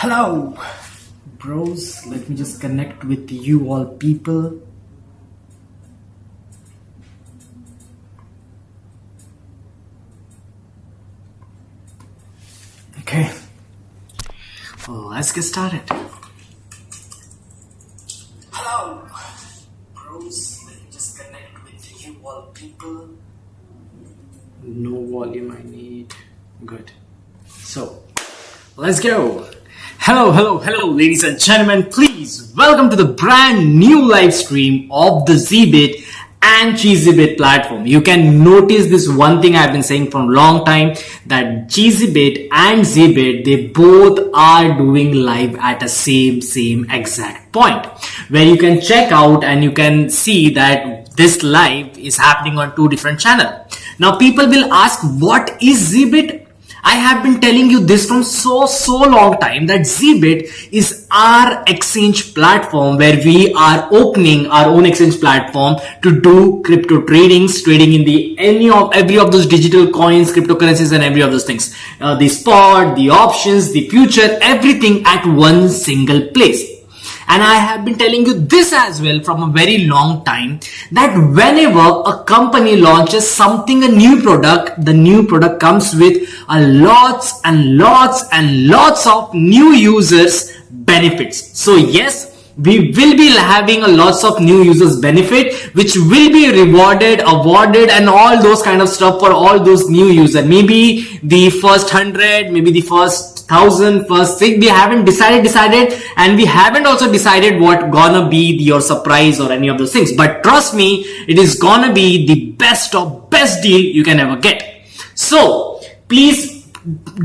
Hello, bros. Let me just connect with you all people. Okay, well, let's get started. Hello, bros. Let me just connect with you all people. No volume I need. Good. So, let's go. Hello, ladies and gentlemen. Please welcome to the brand new live stream of the Zbit and Cheesybit platform. You can notice this one thing I've been saying for a long time, that Cheesybit and Zbit, they both are doing live at a same exact point, where you can check out and you can see that this live is happening on two different channels. Now people will ask, what is Zbit? I have been telling you this from so long time, that Zbit is our exchange platform where we are opening our own exchange platform to do crypto trading in the every of those digital coins, cryptocurrencies, and every of those things. The spot, the options, the future, everything at one single place. And I have been telling you this as well from a very long time, that whenever a company launches something, a new product, the new product comes with lots of new users benefits. So yes, we will be having a lots of new users benefit, which will be rewarded, awarded, and all those kind of stuff for all those new users. Maybe the first 100, maybe the first 1,000, first 6. We haven't decided, and we haven't also decided what gonna be your surprise or any of those things. But trust me, it is gonna be the best deal you can ever get. So please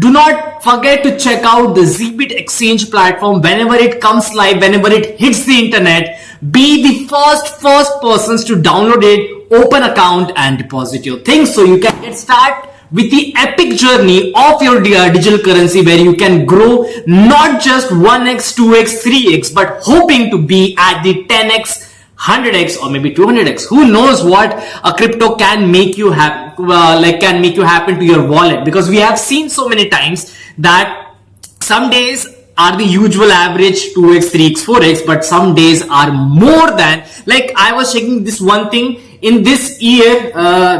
do not forget to check out the Zbit exchange platform whenever it comes live, whenever it hits the internet. Be the first persons to download it, open account, and deposit your things so you can get started with the epic journey of your digital currency, where you can grow not just 1x, 2x, 3x, but hoping to be at the 10x, 100x, or maybe 200x. Who knows what a crypto can make you can make you happen to your wallet? Because we have seen so many times that some days are the usual average 2x, 3x, 4x, but some days are more than, like I was checking this one thing in this year.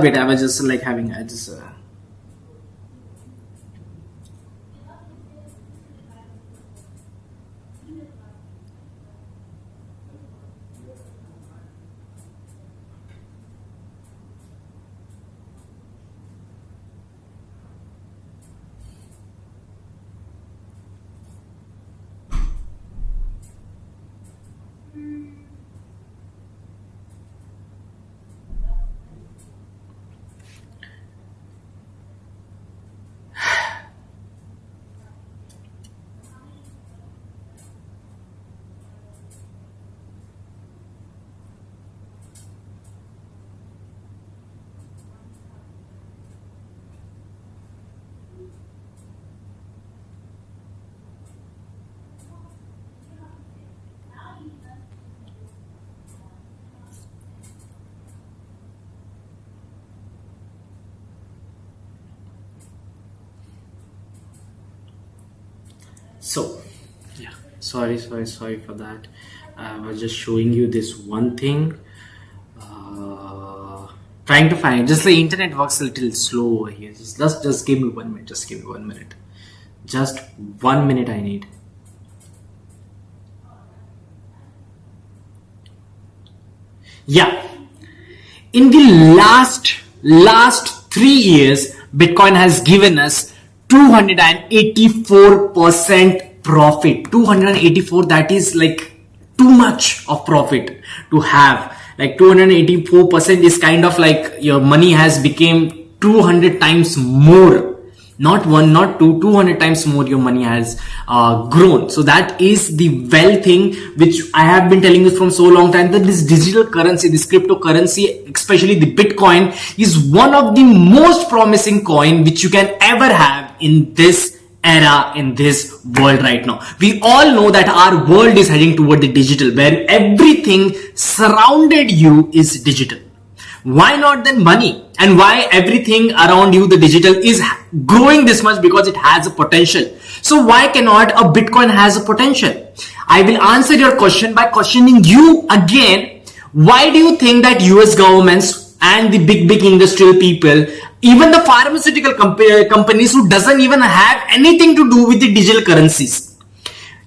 Wait, I was just like having So yeah, sorry for that. I was just showing you this one thing, trying to find, just the internet works a little slow over here. Just give me 1 minute. Just 1 minute I need. Yeah, in the last 3 years, Bitcoin has given us 284% profit. 284, that is like too much of profit to have. Like 284% is kind of like your money has become 200 times more. Not one, not two, 200 times more your money has grown. So that is the well thing which I have been telling you from so long time, that this digital currency, this cryptocurrency, especially the Bitcoin, is one of the most promising coin which you can ever have in this era, in this world right now. We all know that our world is heading toward the digital, where everything surrounded you is digital. Why not then money? And why everything around you, the digital, is growing this much? Because it has a potential. So why cannot a Bitcoin has a potential? I will answer your question by questioning you again. Why do you think that US governments and the big industrial people, even the pharmaceutical companies who doesn't even have anything to do with the digital currencies,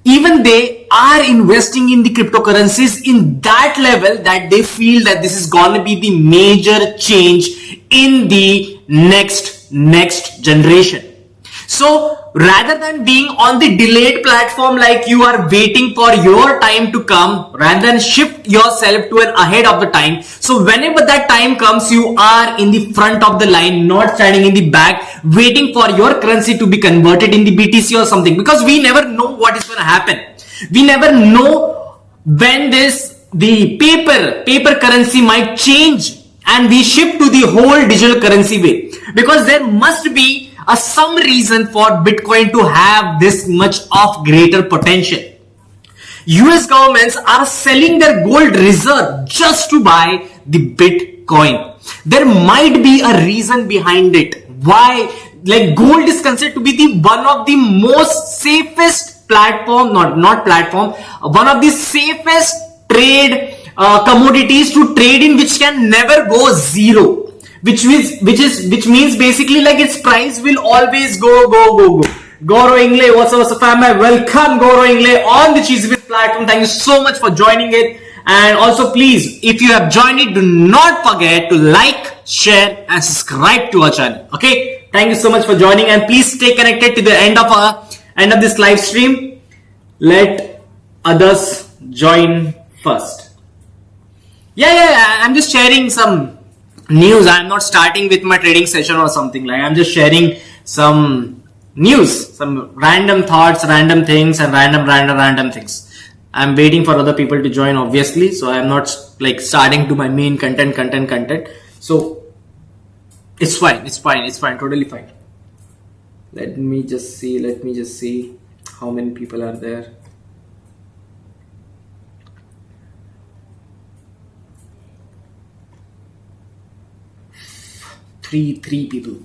even they are investing in the cryptocurrencies in that level that they feel that this is going to be the major change in the next generation? So rather than being on the delayed platform, like you are waiting for your time to come, rather than shift yourself to an ahead of the time. So whenever that time comes, you are in the front of the line, not standing in the back, waiting for your currency to be converted in the BTC or something, because we never know what is going to happen. We never know when the paper currency might change and we shift to the whole digital currency way, because there must be some reason for Bitcoin to have this much of greater potential. US governments are selling their gold reserve just to buy the Bitcoin. There might be a reason behind it. Why? Like, gold is considered to be the one of the most safest platform, not platform, one of the safest trade commodities to trade in, which can never go zero. Which means basically like its price will always go. Goro Ingle, what's up family? Welcome Goro Ingle on the Cheesy Bit platform. Thank you so much for joining it. And also please, if you have joined it, do not forget to like, share and subscribe to our channel. Okay, thank you so much for joining, and please stay connected to the end of this live stream. Let others join first. Yeah, I'm just sharing some news. I'm not starting with my trading session or something. Like, I'm just sharing some news, some random thoughts, random things, and random things. I'm waiting for other people to join, obviously, so I'm not like starting to my main content. So it's fine, totally fine. Let me just see how many people are there. Three people.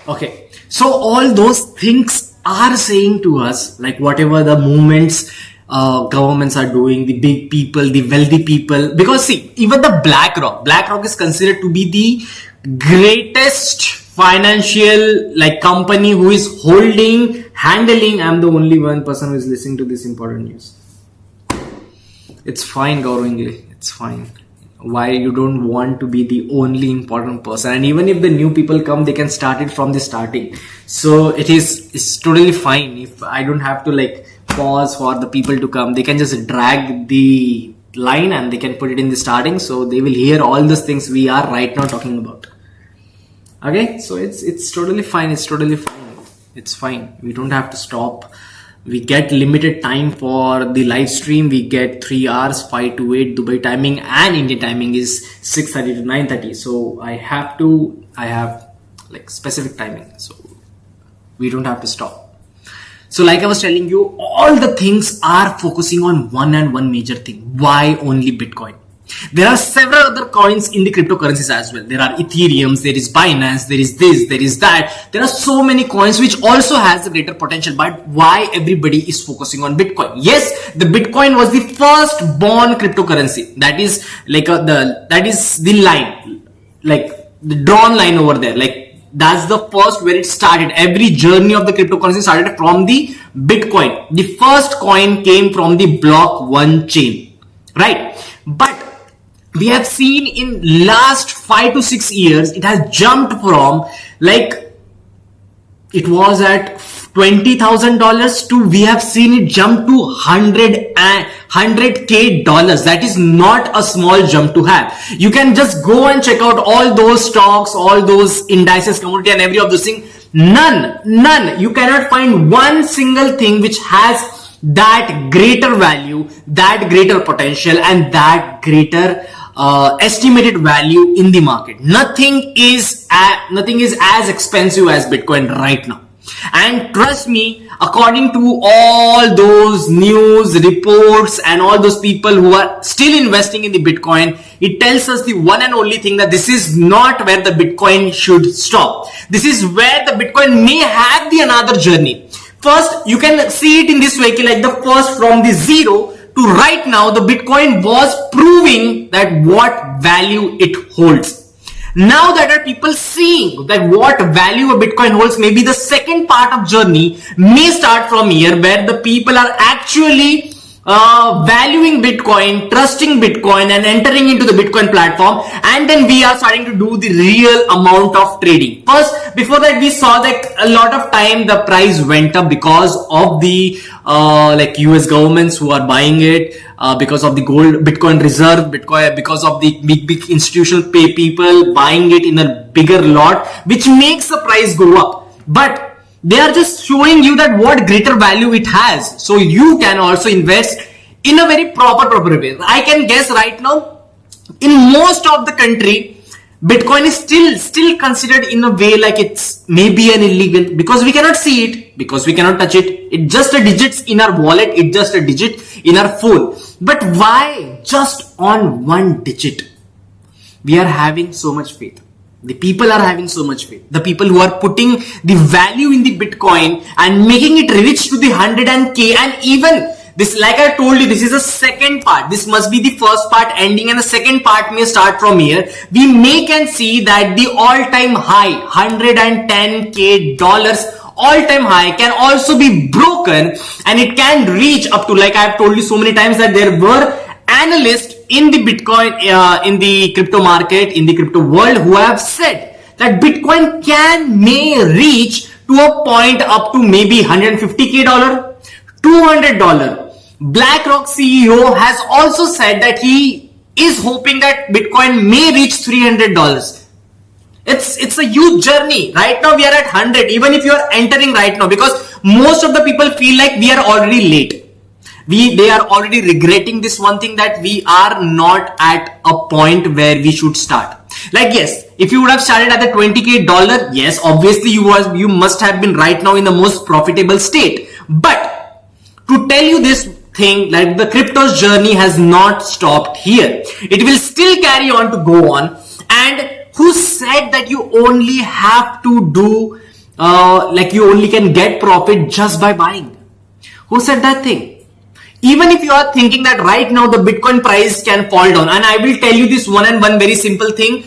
Okay, so all those things are saying to us, like whatever the movements governments are doing, the big people, the wealthy people, because see, even the BlackRock is considered to be the greatest financial like company who is handling. I'm the only one person who is listening to this important news. It's fine, Gaurang, it's fine. Why you don't want to be the only important person? And even if the new people come, they can start it from the starting. So it's totally fine if I don't have to like pause for the people to come. They can just drag the line and they can put it in the starting, so they will hear all those things we are right now talking about. Okay, so it's totally fine. It's fine. We don't have to stop. We get limited time for the live stream. We get 3 hours, 5 to 8 Dubai timing, and Indian timing is 6:30 to 9:30. So I have like specific timing. So we don't have to stop. So like I was telling you, all the things are focusing on one major thing. Why only Bitcoin? There are several other coins in the cryptocurrencies as well. There are Ethereum, there is Binance, there is this, there is that. There are so many coins which also has a greater potential. But why everybody is focusing on Bitcoin? Yes, the Bitcoin was the first born cryptocurrency. That is like that is the line, like the drawn line over there. Like that's the first where it started. Every journey of the cryptocurrency started from the Bitcoin. The first coin came from the block 1 chain, right? But we have seen in last 5 to 6 years, it has jumped from like it was at $20,000 to we have seen it jump to $100K. That is not a small jump to have. You can just go and check out all those stocks, all those indices, commodity, and every of those things. None. You cannot find one single thing which has that greater value, that greater potential, and that greater estimated value in the market. Nothing is as expensive as Bitcoin right now. And trust me, according to all those news reports and all those people who are still investing in the Bitcoin, it tells us the one and only thing, that this is not where the Bitcoin should stop. This is where the Bitcoin may have the another journey. First, you can see it in this way, like the first from the zero to right now, the Bitcoin was proving that what value it holds. Now that are people seeing that what value a Bitcoin holds, maybe the second part of journey may start from here, where the people are actually valuing Bitcoin, trusting Bitcoin and entering into the Bitcoin platform, and then we are starting to do the real amount of trading. First, before that, we saw that a lot of time the price went up because of the like US governments who are buying it, because of the gold Bitcoin reserve, because of the big institutional people buying it in a bigger lot, which makes the price go up. But they are just showing you that what greater value it has, so you can also invest in a very proper way. I can guess right now, in most of the country, Bitcoin is still considered in a way like it's maybe an illegal, because we cannot see it, because we cannot touch it. It's just a digits in our wallet, it's just a digit in our phone. But why just on one digit we are having so much faith? The people are having so much faith. The people who are putting the value in the Bitcoin and making it reach to the 100K, and even this, like I told you, this is a second part. This must be the first part ending, and the second part may start from here. We can see that the all-time high, $110K all-time high can also be broken, and it can reach up to, like I have told you so many times, that there were analysts in the Bitcoin, in the crypto market, in the crypto world, who have said that Bitcoin may reach to a point up to maybe $150K, $200. BlackRock CEO has also said that he is hoping that Bitcoin may reach $300. It's a huge journey. Right now we are at 100, even if you are entering right now, because most of the people feel like we are already late. They are already regretting this one thing, that we are not at a point where we should start. Like, yes, if you would have started at the $20K, yes, obviously you must have been right now in the most profitable state. But to tell you this thing, like, the crypto's journey has not stopped here. It will still carry on to go on. And who said that you only have to do, like you only can get profit just by buying? Who said that thing? Even if you are thinking that right now the Bitcoin price can fall down, and I will tell you this one very simple thing,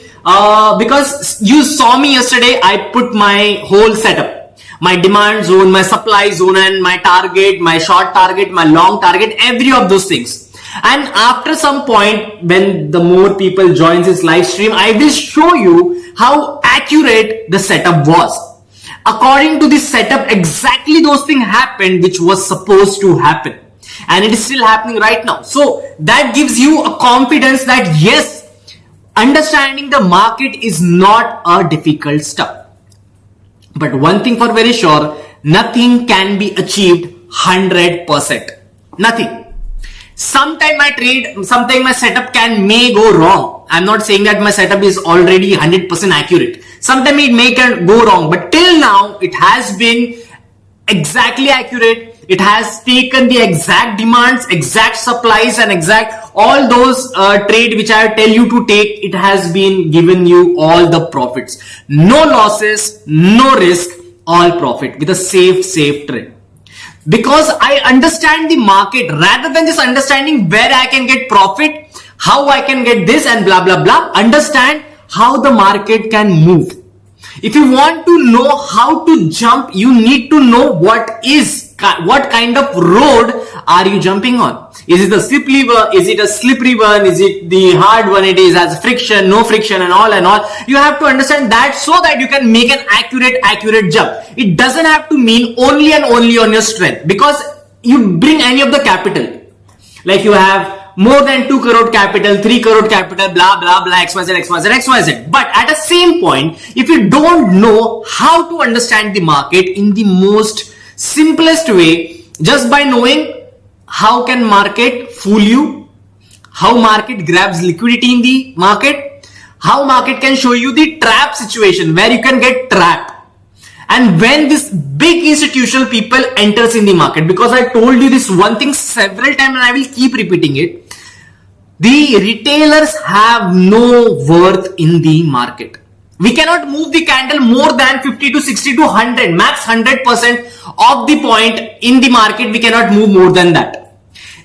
because you saw me yesterday, I put my whole setup, my demand zone, my supply zone, and my target, my short target, my long target, every of those things. And after some point, when the more people join this live stream, I will show you how accurate the setup was. According to this setup, exactly those things happened which was supposed to happen. And it is still happening right now. So that gives you a confidence that yes, understanding the market is not a difficult stuff. But one thing for very sure, nothing can be achieved 100%. Nothing. Sometime my trade, sometime my setup may go wrong. I'm not saying that my setup is already 100% accurate. Sometimes it may go wrong, but till now it has been exactly accurate. It has taken the exact demands, exact supplies, and exact all those trade which I tell you to take. It has been given you all the profits. No losses, no risk, all profit with a safe trade. Because I understand the market rather than just understanding where I can get profit, how I can get this and blah blah blah. Understand how the market can move. If you want to know how to jump, you need to know what kind of road are you jumping on. Is it a slippery one? Is it a slippery one? Is it the hard one? It is as friction, no friction, and all. You have to understand that so that you can make an accurate jump. It doesn't have to mean only and only on your strength, because you bring any of the capital, like you have more than 2 crore capital, 3 crore capital, blah blah blah, XYZ. But at the same point, if you don't know how to understand the market in the most simplest way, just by knowing how can market fool you, how market grabs liquidity in the market, how market can show you the trap situation where you can get trapped. And when this big institutional people enters in the market, because I told you this one thing several times and I will keep repeating it, the retailers have no worth in the market. We cannot move the candle more than 50 to 60 to 100, max 100% of the point in the market. We cannot move more than that.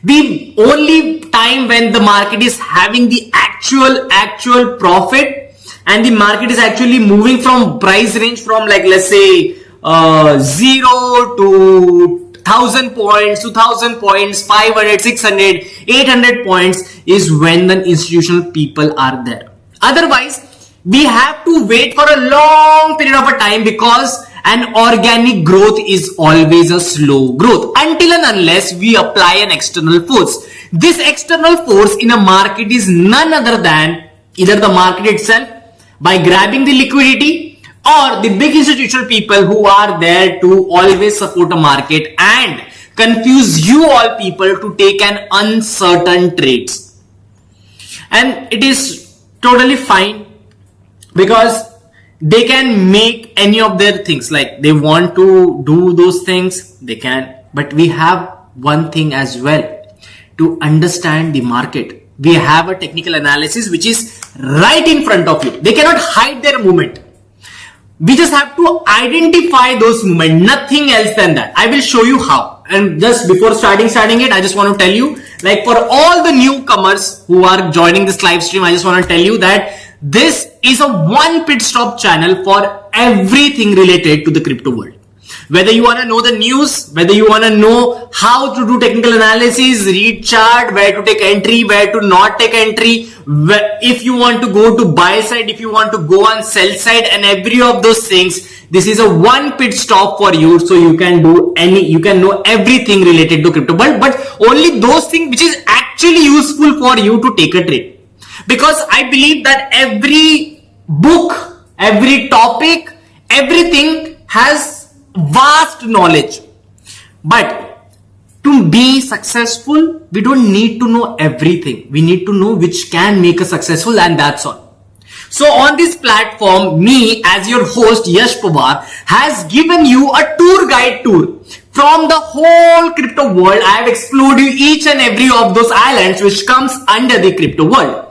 The only time when the market is having the actual profit and the market is actually moving from price range from, like, let's say 0 to 1000 points, 2000 points, 500, 600, 800 points is when the institutional people are there. Otherwise, we have to wait for a long period of a time, because an organic growth is always a slow growth until and unless we apply an external force. This external force in a market is none other than either the market itself by grabbing the liquidity, or the big institutional people who are there to always support a market and confuse you all people to take an uncertain trades. And it is totally fine, because they can make any of their things, like they want to do those things, they can. But we have one thing as well, to understand the market. We have a technical analysis which is right in front of you. They cannot hide their movement. We just have to identify those movements, nothing else than that. I will show you how. And just before starting it, I just want to tell you, like, for all the newcomers who are joining this live stream, I just want to tell you that this is a one pit stop channel for everything related to the crypto world. Whether you want to know the news, whether you want to know how to do technical analysis, read chart, where to take entry, where to not take entry, if you want to go to buy side, if you want to go on sell side, and every of those things, this is a one pit stop for you. So you can know everything related to crypto world, but only those things which is actually useful for you to take a trade. Because I believe that every book, every topic, everything has vast knowledge, but to be successful, we don't need to know everything. We need to know which can make us successful, and that's all. So on this platform, me as your host Yash Pawar has given you a tour guide tour from the whole crypto world. I have explored you each and every of those islands which comes under the crypto world.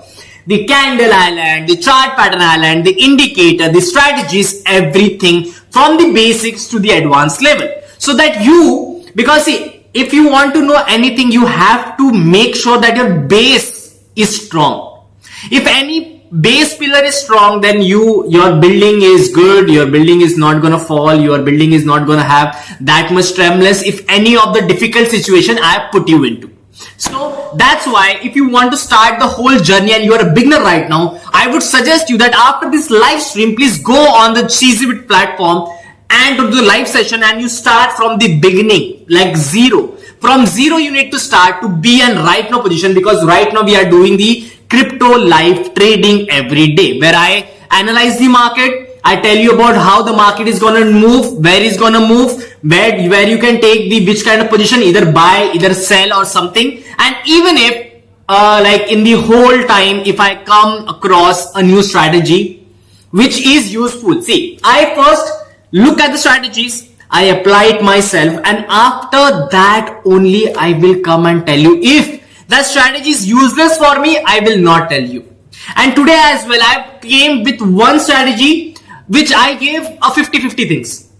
The candle island, the chart pattern island, the indicator, the strategies, everything from the basics to the advanced level. So that you, because see, if you want to know anything, you have to make sure that your base is strong. If any base pillar is strong, then your building is good, your building is not going to fall, your building is not going to have that much tremulous if any of the difficult situation I have put you into. So that's why if you want to start the whole journey and you are a beginner right now, I would suggest you that after this live stream, please go on the CZBit platform and to the live session, and you start from the beginning, like zero. From zero you need to start to be in right now position, because right now we are doing the crypto live trading every day, where I analyze the market. I tell you about how the market is going to move, where it's going to move, where you can take the which kind of position, either buy, either sell or something. And even if like in the whole time, if I come across a new strategy which is useful, see, I first look at the strategies, I apply it myself, and after that only I will come and tell you. If that strategy is useless for me, I will not tell you. And today as well, I came with one strategy which I gave a 50-50 things.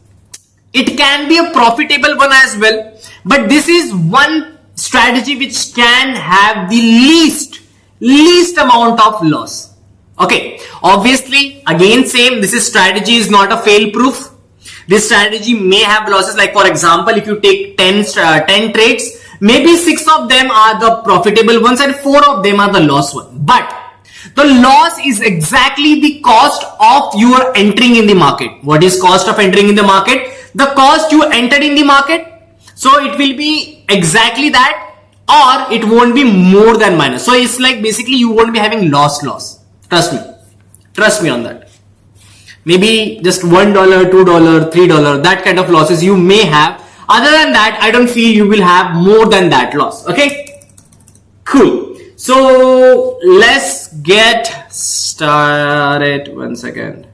It can be a profitable one as well, but this is one strategy which can have the least amount of loss. Okay, obviously, again same, this is strategy is not a fail proof. This strategy may have losses, like for example, if you take 10 trades, maybe 6 of them are the profitable ones and 4 of them are the loss one. But the loss is exactly the cost of your entering in the market. What is cost of entering in the market? The cost you entered in the market. So it will be exactly that, or it won't be more than minus. So it's like basically you won't be having loss. Trust me on that. Maybe just $1, $2, $3, that kind of losses you may have. Other than that, I don't feel you will have more than that loss. Okay, cool. So let's get started. 1 second.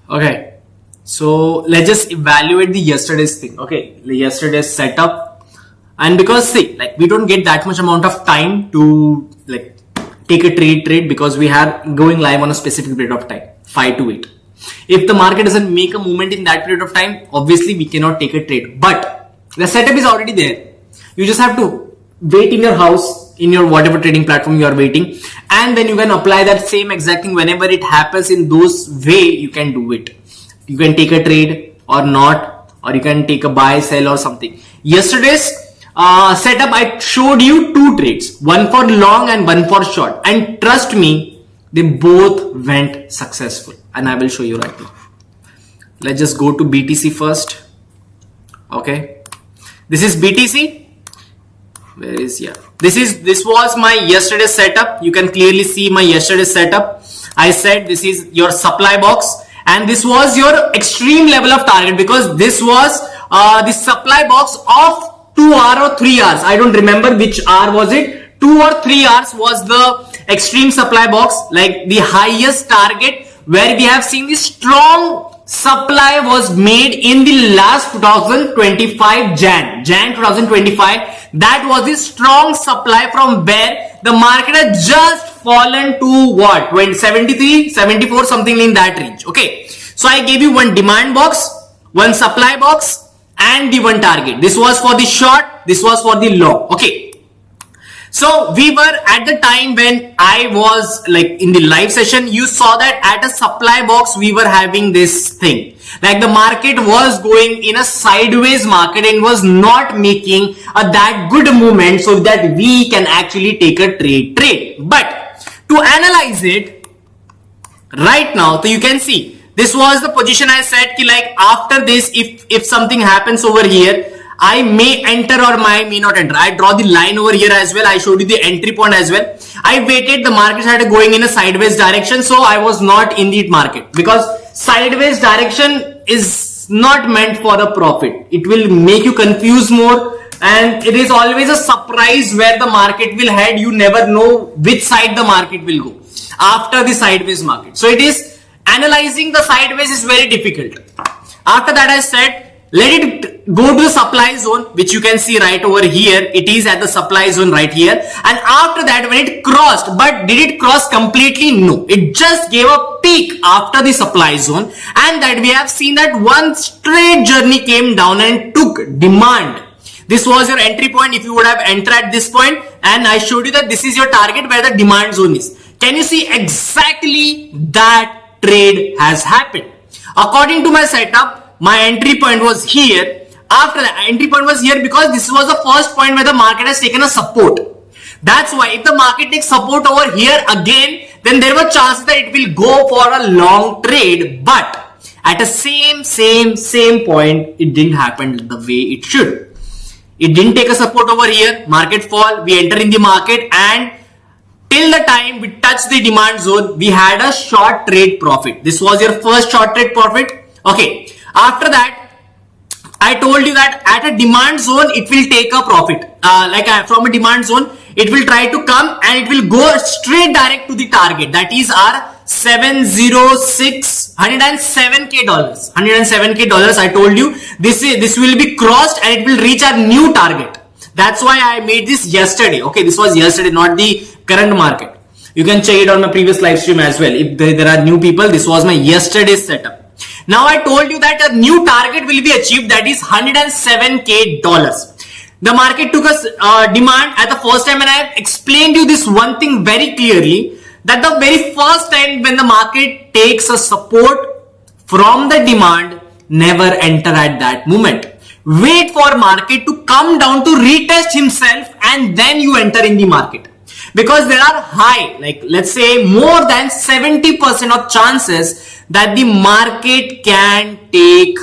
Okay, so let's just evaluate the yesterday's thing. Okay, the yesterday's setup, and because see, like we don't get that much amount of time to like take a trade because we are going live on a specific period of time, 5 to 8. If the market doesn't make a movement in that period of time, obviously we cannot take a trade. But the setup is already there. You just have to wait in your house, in your whatever trading platform you are waiting, and then you can apply that same exact thing whenever it happens. In those way you can do it. You can take a trade or not, or you can take a buy, sell or something. Yesterday's setup, I showed you 2 trades, one for long and one for short, and trust me, they both went successful, and I will show you right now. Let's just go to BTC first. Okay, this is BTC. Where is, yeah, this was my yesterday's setup. You can clearly see my yesterday's setup. I said this is your supply box, and this was your extreme level of target, because this was the supply box of 2 hours or 3 hours. I don't remember which hour was it. 2 or 3 hours was the extreme supply box, like the highest target where we have seen the strong supply was made in the last 2025 Jan 2025. That was the strong supply from where the market has just fallen to what, 73, 74, something in that range. Okay, so I gave you one demand box, one supply box, and the one target. This was for the short, this was for the long. Okay, so we were at the time when I was like in the live session, you saw that at a supply box we were having this thing, like the market was going in a sideways market and was not making that good movement so that we can actually take a trade. But to analyze it right now, so you can see this was the position I said ki like after this, if something happens over here, I may enter or I may not enter. I draw the line over here as well. I showed you the entry point as well. I waited, the market started going in a sideways direction, so I was not in the market, because sideways direction is not meant for a profit. It will make you confuse more, and it is always a surprise where the market will head. You never know which side the market will go after the sideways market. So it is analyzing the sideways is very difficult. After that I said, let it go to the supply zone, which you can see right over here. It is at the supply zone right here. And after that, when it crossed, but did it cross completely? No. It just gave a peak after the supply zone. And that we have seen that one straight journey came down and took demand. This was your entry point if you would have entered at this point. And I showed you that this is your target where the demand zone is. Can you see exactly that trade has happened? According to my setup, my entry point was here. After that, entry point was here because this was the first point where the market has taken a support. That's why if the market takes support over here again, then there were chances that it will go for a long trade. But at the same point, it didn't happen the way it should. It didn't take a support over here. Market fall. We enter in the market, and till the time we touched the demand zone, we had a short trade profit. This was your first short trade profit. Okay. After that, I told you that at a demand zone, it will take a profit. From a demand zone, it will try to come and it will go straight direct to the target. That is our 107K dollars. I told you this will be crossed and it will reach our new target. That's why I made this yesterday. Okay, this was yesterday, not the current market. You can check it on my previous live stream as well. If there are new people, this was my yesterday's setup. Now I told you that a new target will be achieved, that is $107K. The market took a demand at the first time, and I have explained you this one thing very clearly, that the very first time when the market takes a support from the demand, never enter at that moment. wait for market to come down to retest himself, and then you enter in the market. Because there are high, like let's say more than 70% of chances that the market can take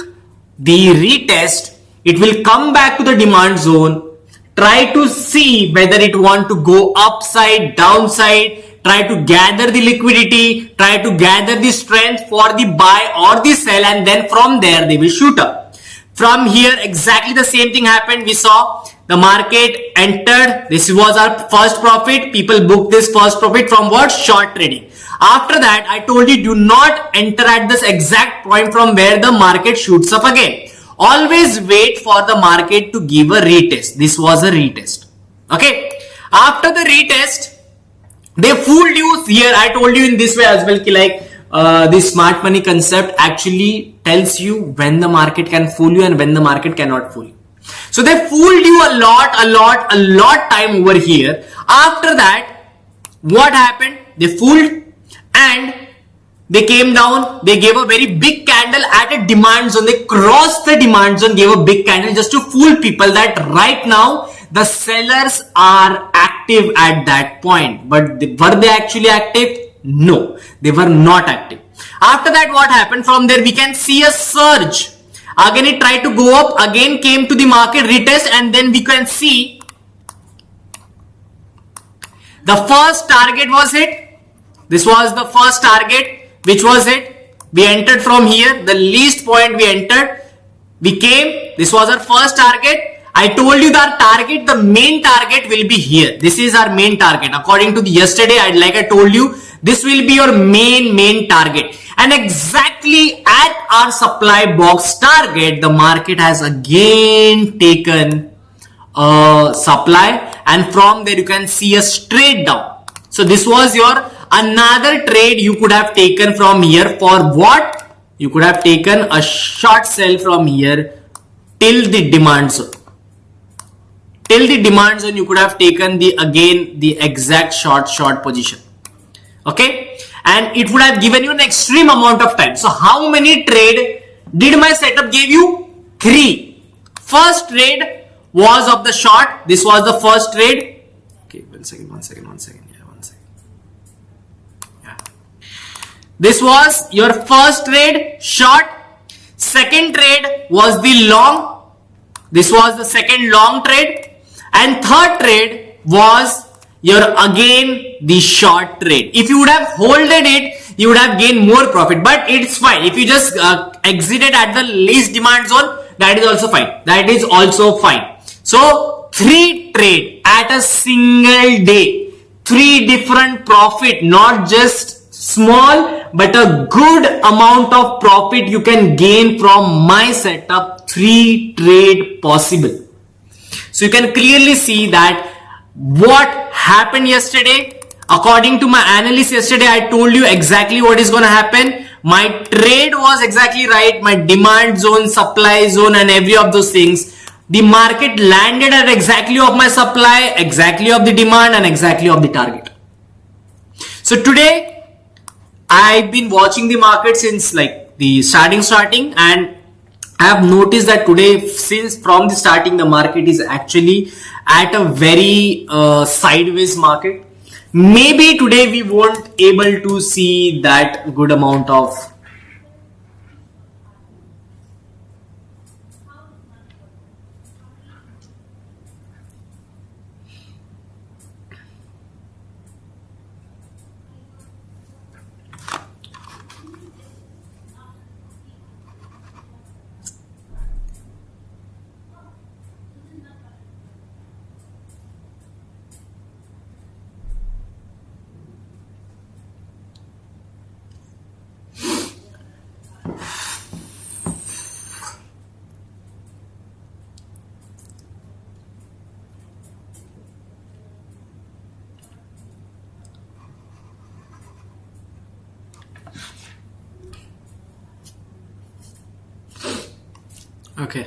the retest. It will come back to the demand zone, try to see whether it want to go upside, downside, try to gather the liquidity, try to gather the strength for the buy or the sell, and then from there they will shoot up. From here exactly the same thing happened. We saw the market entered, this was our first profit, people booked this first profit from what? Short trading. After that I told you, do not enter at this exact point from where the market shoots up again. Always wait for the market to give a retest. This was a retest. Okay. After the retest, they fooled you here. I told you in this way as well, like the smart money concept actually tells you when the market can fool you and when the market cannot fool you. So they fooled you a lot time over here. After that, what happened? They fooled and they came down, they gave a very big candle at a demand zone. They crossed the demand zone, gave a big candle just to fool people that right now the sellers are active at that point. But were they actually active? No, they were not active. After that, what happened? From there, we can see a surge. Again, it tried to go up, again came to the market retest, and then we can see the first target was hit. This was the first target. Which was it? We entered from here, the least point we entered. We came, this was our first target. I told you that target, the main target will be here. This is our main target. According to the yesterday, like I told you, this will be your main target. And exactly at our supply box target, the market has again taken a supply, and from there you can see a straight down. So this was your another trade you could have taken from here. For what? You could have taken a short sell from here till the demand zone. Till the demand zone you could have taken the exact short position. Okay, and it would have given you an extreme amount of time. So how many trade did my setup give you? 3. First trade was of the short. This was the first trade. Okay, one second. This was your first trade, short. Second trade was the long. This was the second long trade. And third trade was your again the short trade. If you would have holded it, you would have gained more profit. But it's fine. If you just exited at the least demand zone, that is also fine. That is also fine. So 3 trade at a single day. 3 different profit, not just small, but a good amount of profit you can gain from my setup. 3 trade possible. So you can clearly see that what happened yesterday. According to my analysis yesterday, I told you exactly what is going to happen. My trade was exactly right. My demand zone, supply zone, and every of those things. The market landed at exactly of my supply, exactly of the demand, and exactly of the target. So today, I've been watching the market since like the starting, and I have noticed that today, since from the starting, the market is actually at a very sideways market. Maybe today we won't able to see that good amount of okay.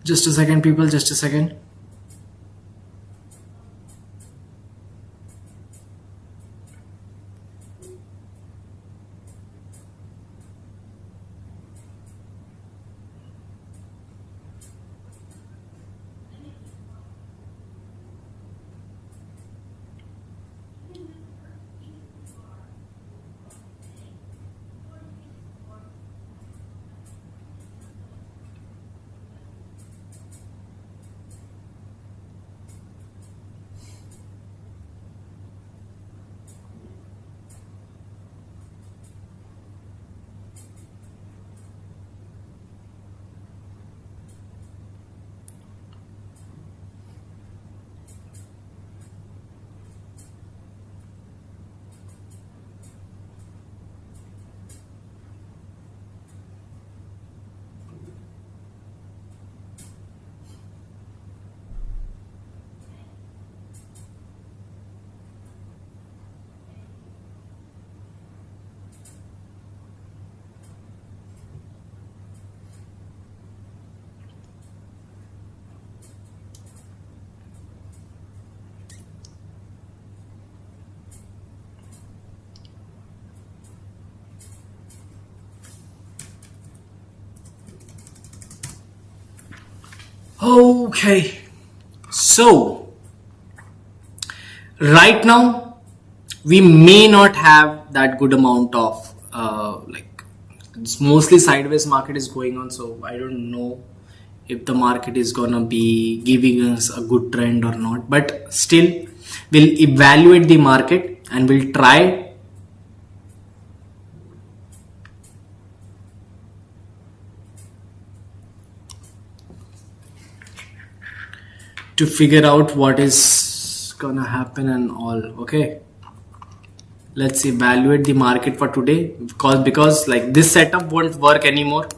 Just a second, people, just a second. Okay, so right now we may not have that good amount of like, it's mostly sideways market is going on, so I don't know if the market is gonna be giving us a good trend or not, but still we'll evaluate the market and we'll try to figure out what is gonna happen and all. Okay, let's evaluate the market for today, because like this setup won't work anymore.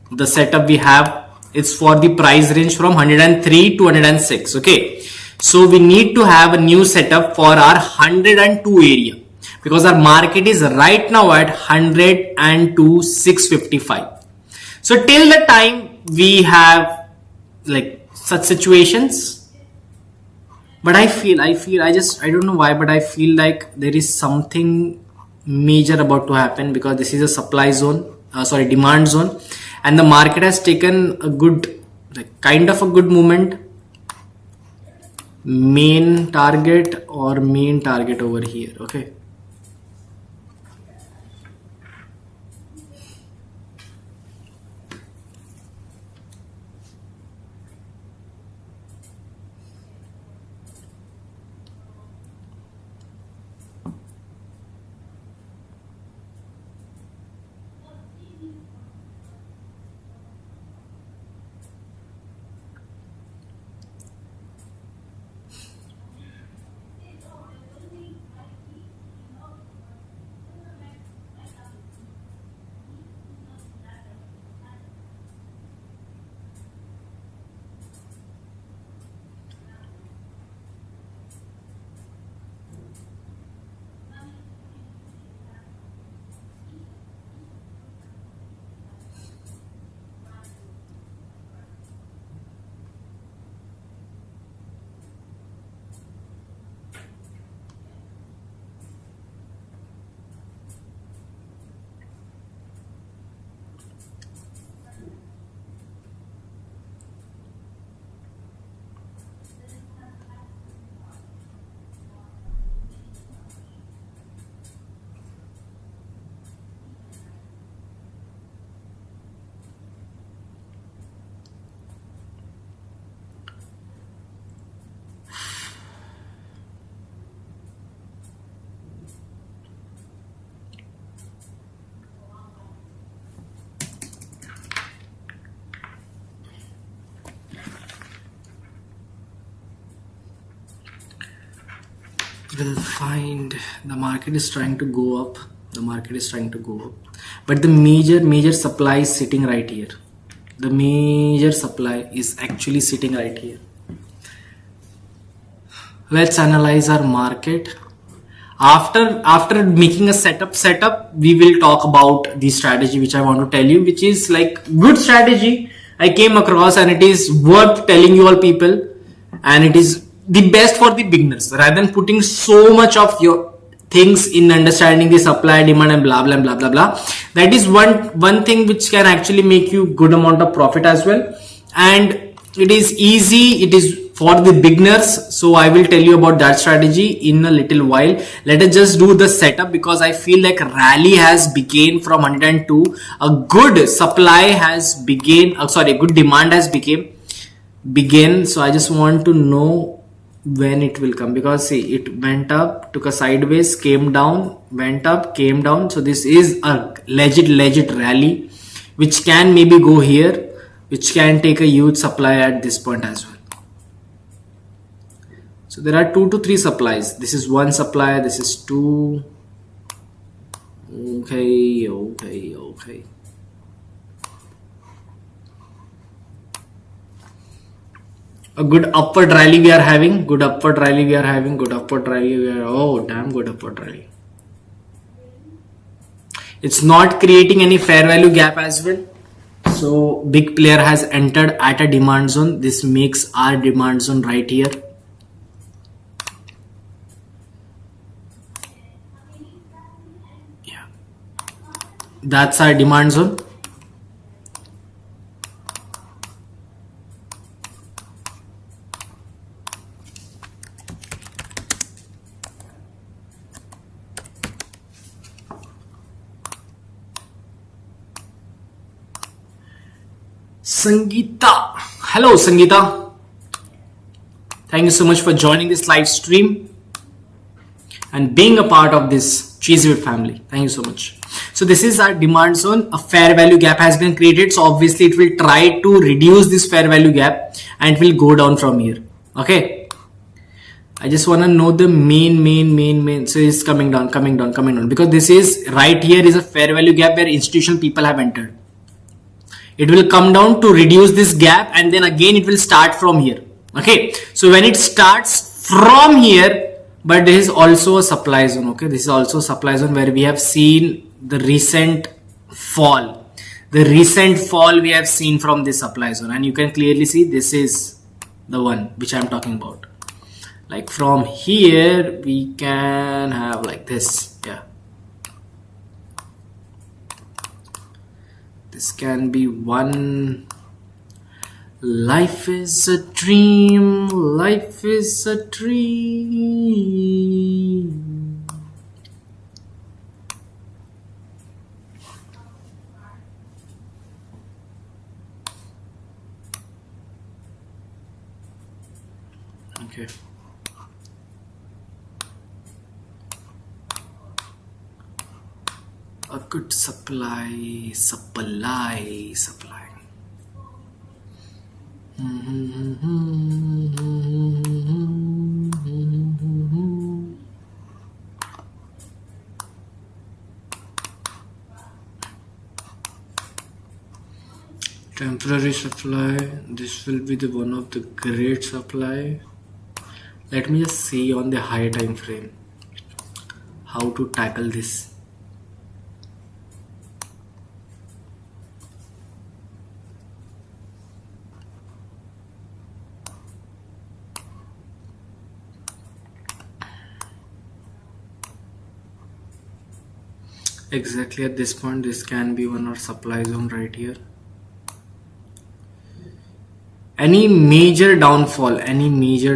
The setup we have is for the price range from 103 to 106. Okay, so we need to have a new setup for our 102 area, because our market is right now at 102,655. So till the time we have like such situations, but I don't know why, but I feel like there is something major about to happen, because this is a supply zone, demand zone, and the market has taken a good, like kind of a good movement. Main target over here. Okay, we'll find the market is trying to go up. But the major supply is sitting right here. The major supply is actually sitting right here. Let's analyze our market. After making a setup, we will talk about the strategy which I want to tell you, which is like good strategy. I came across, and it is worth telling you all people, and it is the best for the beginners. Rather than putting so much of your things in understanding the supply, demand, and blah blah blah blah blah, that is one thing which can actually make you good amount of profit as well. And it is easy, it is for the beginners, so I will tell you about that strategy in a little while. Let us just do the setup, because I feel like rally has begun from 102. A good supply has begun, good demand has begin. So I just want to know when it will come, because see, it went up, took a sideways, came down, went up, came down. So this is a legit rally which can maybe go here, which can take a huge supply at this point as well. So there are 2 to 3 supplies. This is one supply, this is 2. Okay. A good upward rally we are having. Oh, damn good upward rally. It's not creating any fair value gap as well. So big player has entered at a demand zone. This makes our demand zone right here. Yeah, that's our demand zone. Sangeeta. Hello, Sangeeta. Thank you so much for joining this live stream and being a part of this Cheesewit family. Thank you so much. So this is our demand zone. A fair value gap has been created. So obviously it will try to reduce this fair value gap and it will go down from here. Okay. I just want to know the main. So it's coming down, because this is right here is a fair value gap where institutional people have entered. It will come down to reduce this gap, and then again it will start from here. Okay, so when it starts from here, but there is also a supply zone. Okay, this is also a supply zone where we have seen the recent fall. The recent fall we have seen from this supply zone, and you can clearly see this is the one which I am talking about. Like from here we can have like this. Yeah, this can be one. Life is a dream, life is a dream. Okay. A good supply. Temporary supply. This will be the one of the great supply. Let me just see on the higher time frame how to tackle this. Exactly at this point, this can be one of supply zone right here. Any major downfall, any major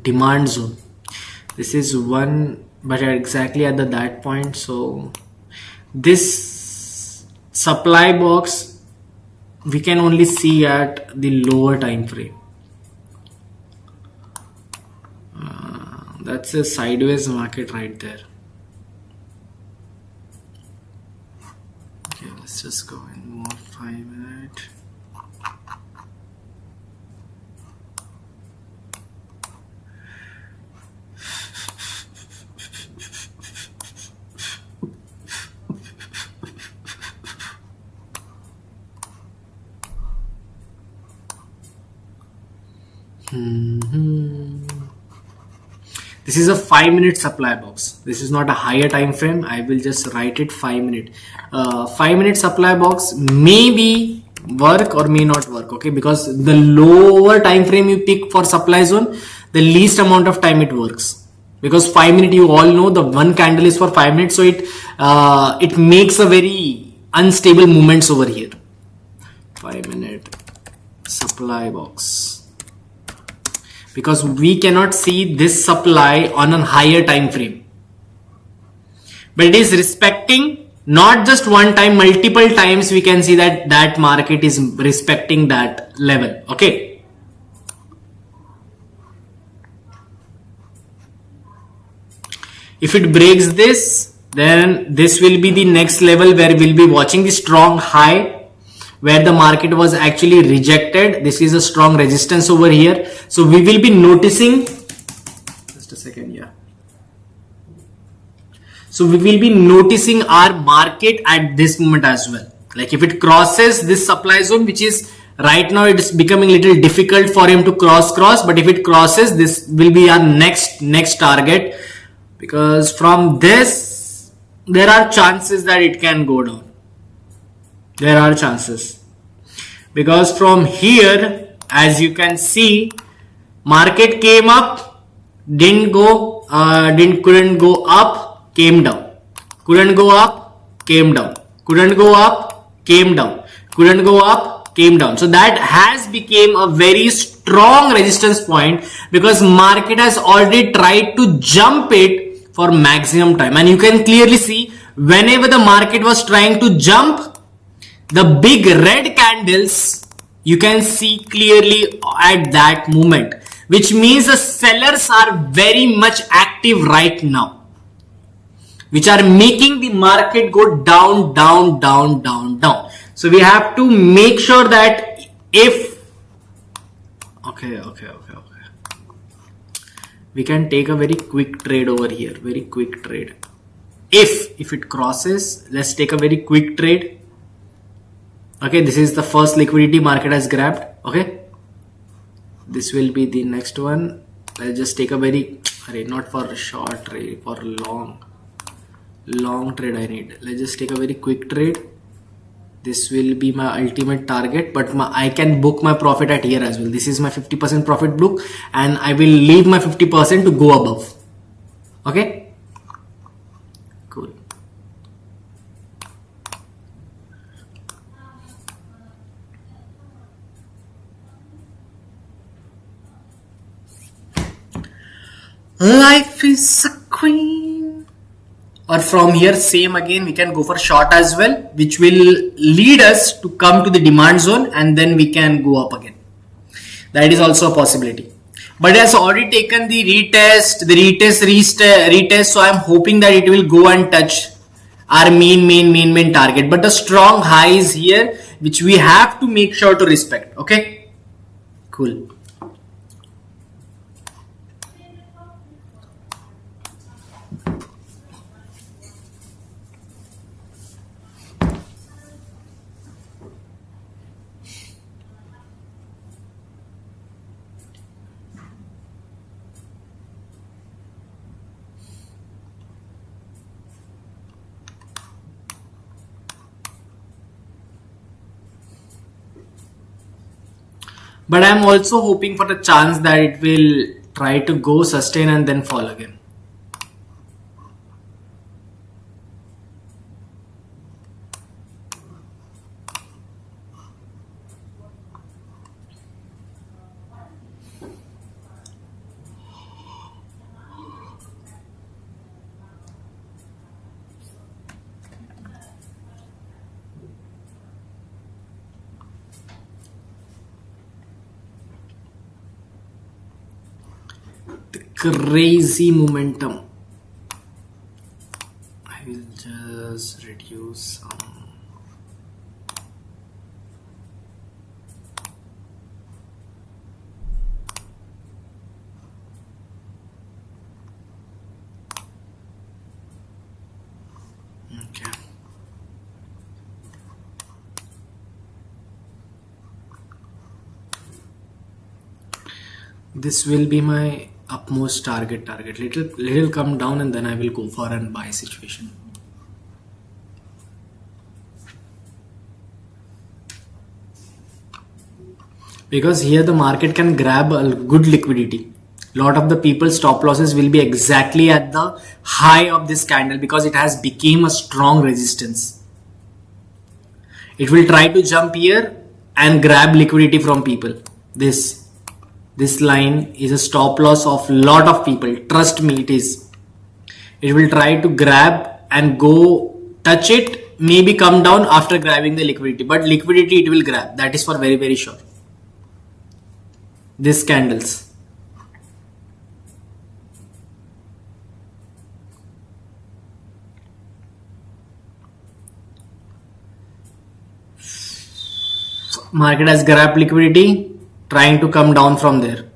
demand zone. This is one, but exactly at that point. So this supply box we can only see at the lower time frame. That's a sideways market right there. Okay, let's just go in more 5 minutes. This is a 5-minute supply box. This is not a higher time frame. I will just write it 5-minute. 5-minute supply box maybe work or may not work. Okay, because the lower time frame you pick for supply zone, the least amount of time it works. Because 5-minute, you all know the one candle is for 5 minutes, so it makes a very unstable movements over here. 5-minute supply box. Because we cannot see this supply on a higher time frame, but it is respecting not just one time, multiple times we can see that market is respecting that level. Okay, if it breaks this, then this will be the next level where we'll be watching the strong high where the market was actually rejected. This is a strong resistance over here. So we will be noticing, just a second, yeah. So we will be noticing our market at this moment as well. Like if it crosses this supply zone, which is right now, it is becoming a little difficult for him to cross, but if it crosses, this will be our next target, because from this, there are chances that it can go down. There are chances, because from here, as you can see, market came up, couldn't go up, came down, couldn't go up, came down, couldn't go up, came down, couldn't go up, came down. So that has become a very strong resistance point, because market has already tried to jump it for maximum time, and you can clearly see whenever the market was trying to jump, the big red candles you can see clearly at that moment, which means the sellers are very much active right now, which are making the market go down, down, down, down, down. So we have to make sure that if okay, we can take a very quick trade over here, very quick trade. If it crosses, let's take a very quick trade. Okay, this is the first liquidity market has grabbed. Okay, this will be the next one. Let's just take a very, not for a short trade, for long trade I need. Let's just take a very quick trade. This will be my ultimate target, but I can book my profit at here as well. This is my 50% profit book, and I will leave my 50% to go above. Okay, cool. Life is a queen. Or from here, same again, we can go for short as well, which will lead us to come to the demand zone, and then we can go up again. That is also a possibility. But it has already taken the retest, so I'm hoping that it will go and touch our main target. But the strong high is here, which we have to make sure to respect. Okay, cool. But I'm also hoping for the chance that it will try to go sustain and then fall again. Crazy momentum. I will just reduce some. Okay. This will be my upmost target, little come down, and then I will go for an buy situation. Because here the market can grab a good liquidity. Lot of the people's stop losses will be exactly at the high of this candle because it has become a strong resistance. It will try to jump here and grab liquidity from people. This line is a stop loss of lot of people. Trust me, it is. It will try to grab and go touch it, maybe come down after grabbing the liquidity. But liquidity it will grab. That is for very, very sure. These candles. Market has grabbed liquidity, trying to come down from there.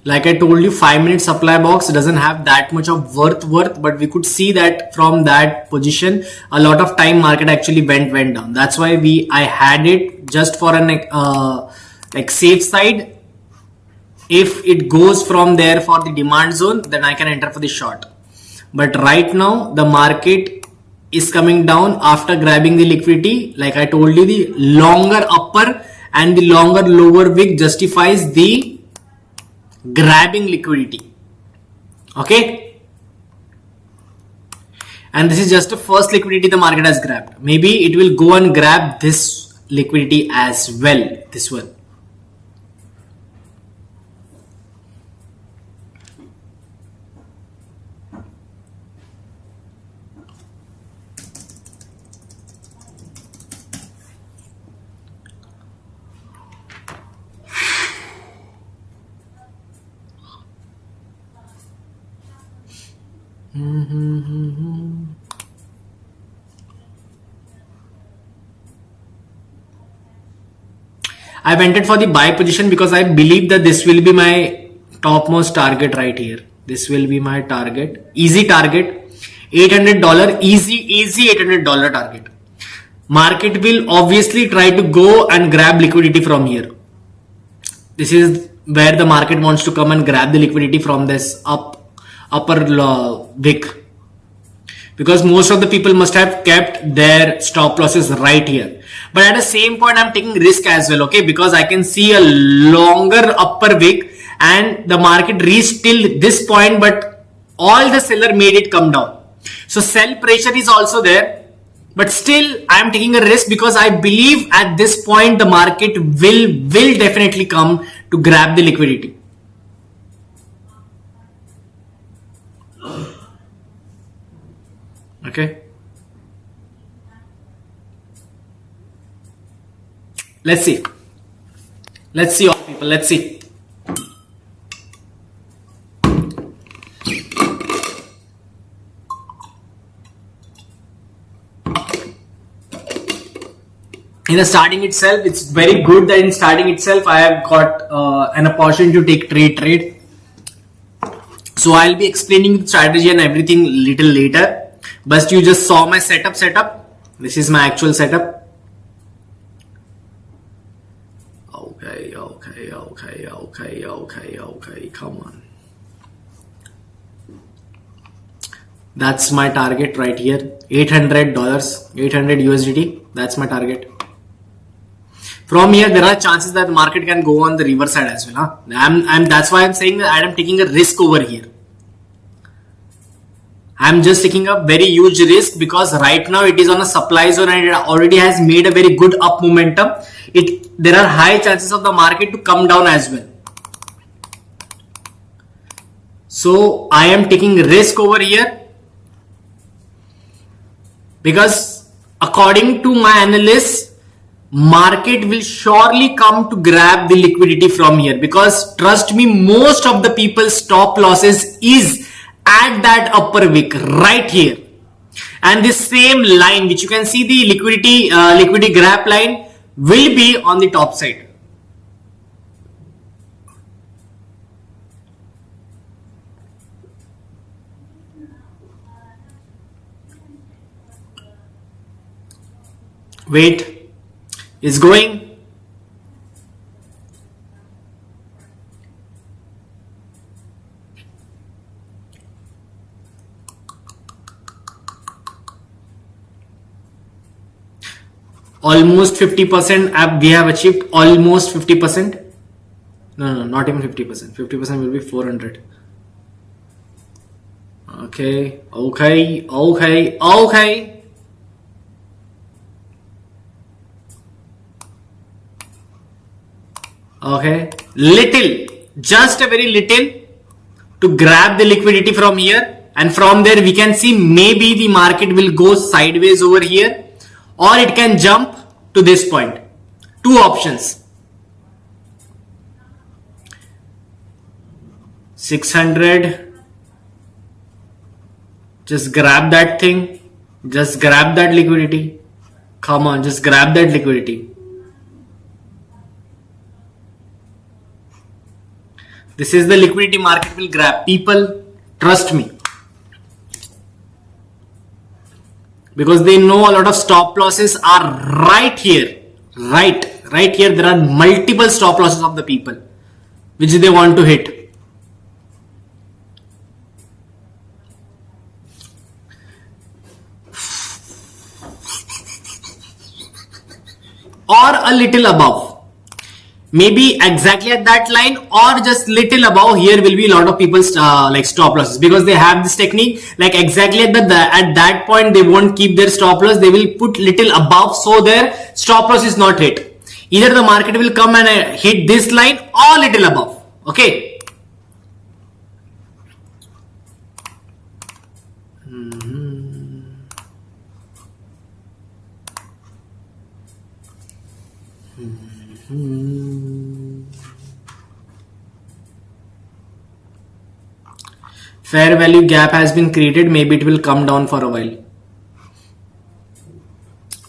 Like I told you, 5-minute supply box doesn't have that much of worth, but we could see that from that position, a lot of time market actually went down. That's why I had it just for an like safe side. If it goes from there for the demand zone, then I can enter for the short. But right now, the market is coming down after grabbing the liquidity. Like I told you, the longer upper and the longer lower wick justifies the grabbing liquidity. Okay. And this is just the first liquidity the market has grabbed. Maybe it will go and grab this liquidity as well. This one. I entered for the buy position because I believe that this will be my topmost target right here. This will be my target, easy target, $800, easy $800 target. Market will obviously try to go and grab liquidity from here. This is where the market wants to come and grab the liquidity from this upper wick. Because most of the people must have kept their stop losses right here. But at the same point, I'm taking risk as well, okay? Because I can see a longer upper wick and the market reached till this point, but all the seller made it come down. So sell pressure is also there, but still I'm taking a risk because I believe at this point the market will definitely come to grab the liquidity. Okay. Let's see all people, let's see. In the starting itself, it's very good that in starting itself I have got an opportunity to take trade. So I'll be explaining the strategy and everything little later. But you just saw my setup. This is my actual setup. Okay, come on. That's my target right here. $800, 800 USDT. That's my target. From here, there are chances that the market can go on the reverse side as well. Huh? That's why I'm saying that I am taking a risk over here. I'm just taking a very huge risk because right now it is on a supply zone and it already has made a very good up momentum. There are high chances of the market to come down as well. So I am taking risk over here because according to my analysts, market will surely come to grab the liquidity from here because trust me, most of the people's stop losses is at that upper wick right here, and this same line which you can see, the liquidity grab line, will be on the top side. Wait, it's going. Almost 50%. We have achieved almost 50%. No, not even 50%. 50% will be 400. Okay. Okay, little, just a very little to grab the liquidity from here, and from there we can see maybe the market will go sideways over here, or it can jump to this point. Two options. 600. Just grab that thing. Just grab that liquidity. Come on, just grab that liquidity. This is the liquidity market will grab. People, trust me. Because they know a lot of stop losses are right here. Right here there are multiple stop losses of the people which they want to hit. Or a little above. Maybe exactly at that line, or just little above. Here will be a lot of people's like stop losses, because they have this technique, like exactly at that point they won't keep their stop loss. They will put little above, so their stop loss is not hit. Either the market will come and hit this line or little above. Okay. Fair value gap has been created. Maybe it will come down for a while.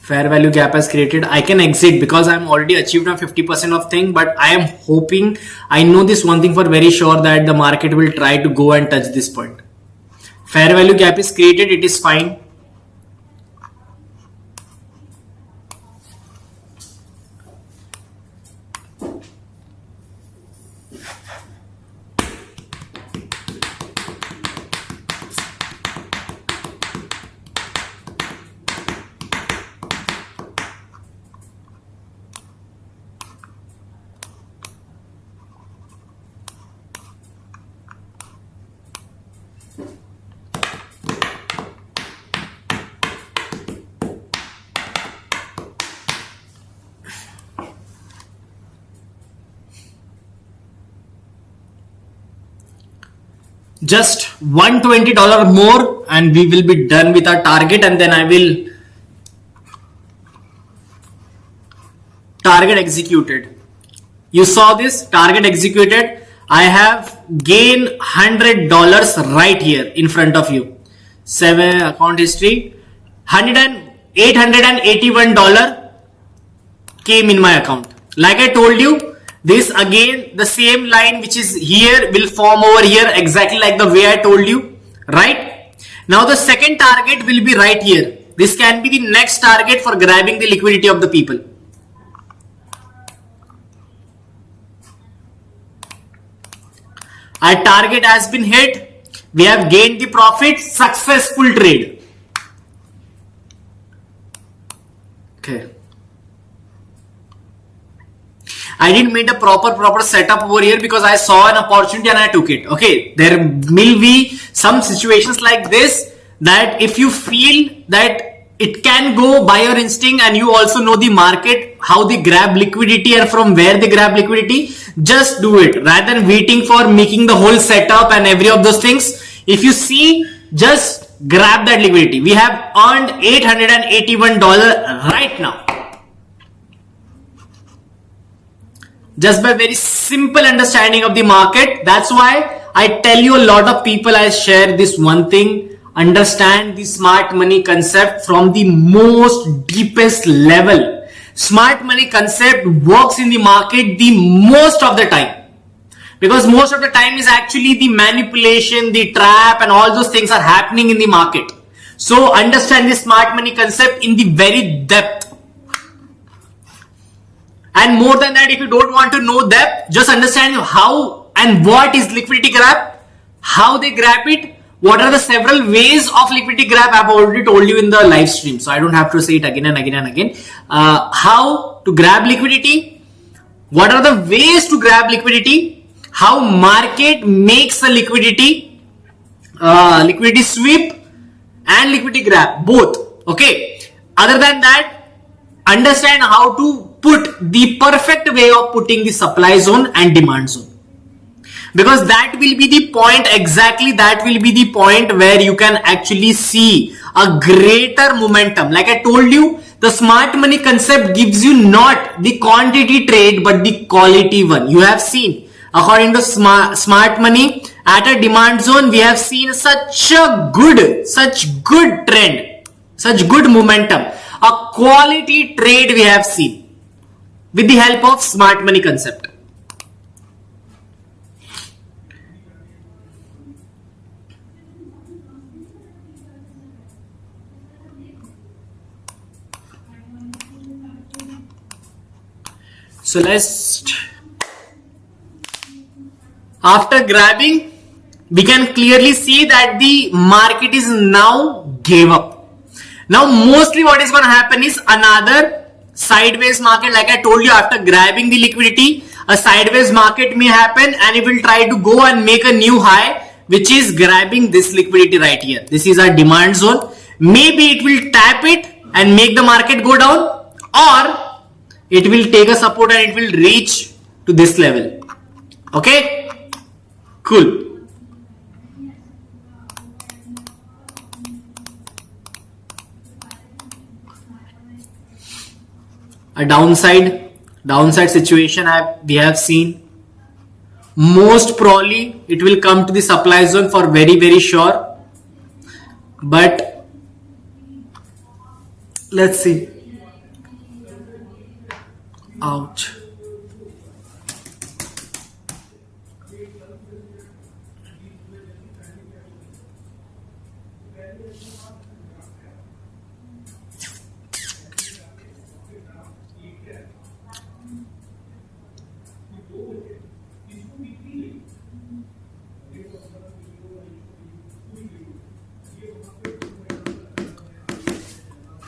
Fair value gap has created. I can exit because I'm already achieved on 50% of thing, but I am hoping, I know this one thing for very sure, that the market will try to go and touch this point. Fair value gap is created. It is fine. Just $120 more and we will be done with our target, and then I will target executed. You saw this target executed. I have gained $100 right here in front of you. 7 account history. $881 came in my account. Like I told you, this again, the same line which is here will form over here, exactly like the way I told you, right? Now the second target will be right here. This can be the next target for grabbing the liquidity of the people. Our target has been hit. We have gained the profit. Successful trade. Okay. I didn't make a proper setup over here because I saw an opportunity and I took it. Okay, there will be some situations like this that if you feel that it can go by your instinct and you also know the market, how they grab liquidity and from where they grab liquidity, just do it rather than waiting for making the whole setup and every of those things. If you see, just grab that liquidity. We have earned $881 right now. Just by very simple understanding of the market. That's why I tell you, a lot of people, I share this one thing. Understand the smart money concept from the most deepest level. Smart money concept works in the market the most of the time. Because most of the time is actually the manipulation, the trap and all those things are happening in the market. So understand the smart money concept in the very depth. And more than that, if you don't want to know depth, just understand how and what is liquidity grab, how they grab it, what are the several ways of liquidity grab. I've already told you in the live stream, so I don't have to say it again and again and again. How to grab liquidity, what are the ways to grab liquidity, how market makes a liquidity, liquidity sweep and liquidity grab, both. Okay. Other than that, understand how to put the perfect way of putting the supply zone and demand zone. Because that will be the point, exactly that will be the point where you can actually see a greater momentum. Like I told you, the smart money concept gives you not the quantity trade but the quality one. You have seen, according to smart money, at a demand zone, we have seen such good trend, such good momentum. A quality trade we have seen with the help of smart money concept. So after grabbing, we can clearly see that the market is now gave up. Now mostly what is going to happen is another sideways market. Like I told you, after grabbing the liquidity, a sideways market may happen and it will try to go and make a new high, which is grabbing this liquidity right here. This is our demand zone. Maybe it will tap it and make the market go down, or it will take a support and it will reach to this level. Okay, cool. A downside situation we have seen. Most probably it will come to the supply zone for very sure, but let's see. Ouch.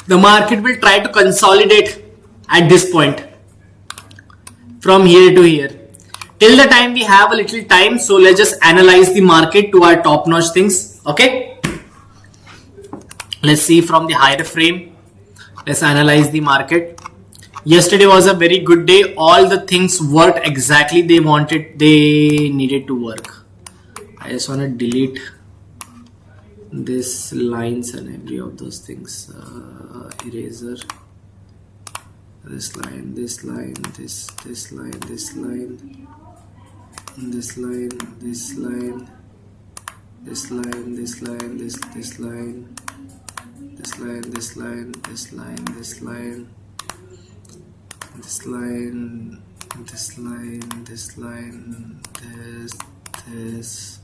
The market will try to consolidate at this point from here to here. Till the time we have a little time, so let's just analyze the market to our top notch things. Okay, let's see from the higher frame. Let's analyze the market. Yesterday was a very good day. All the things worked exactly they needed to work. I just want to delete this lines and every of those things. Eraser. This line, this line, this line, this line, this line, this line, this line, this line, this line, this line, this line, this line, this line, this line, this line, this line, this.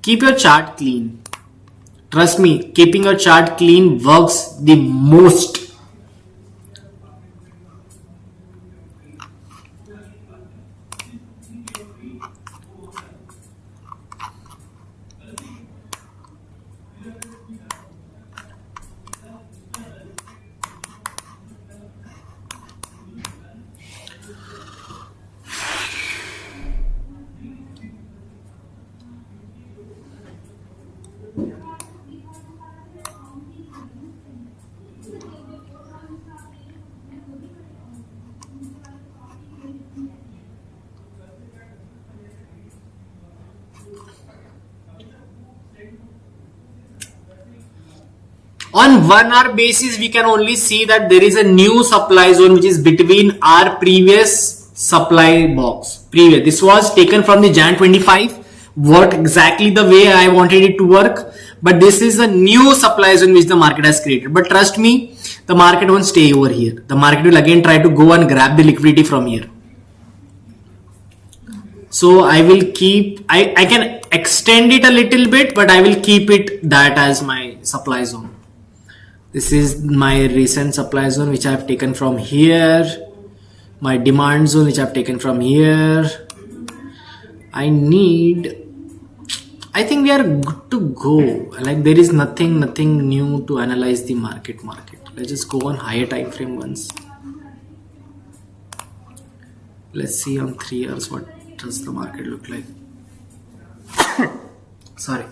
Keep your chart clean. Trust me, keeping your chart clean works the most. On 1 hour basis, we can only see that there is a new supply zone which is between our previous supply box. This was taken from the Jan 25, worked exactly the way I wanted it to work. But this is a new supply zone which the market has created. But trust me, the market won't stay over here. The market will again try to go and grab the liquidity from here. So I will keep, I can extend it a little bit, but I will keep it that as my supply zone. This is my recent supply zone which I have taken from here. my demand zone which I've taken from here. I think we are good to go. Like there is nothing new to analyze the market. Let's just go on higher time frame ones. Let's see on 3 years what does the market look like. Sorry.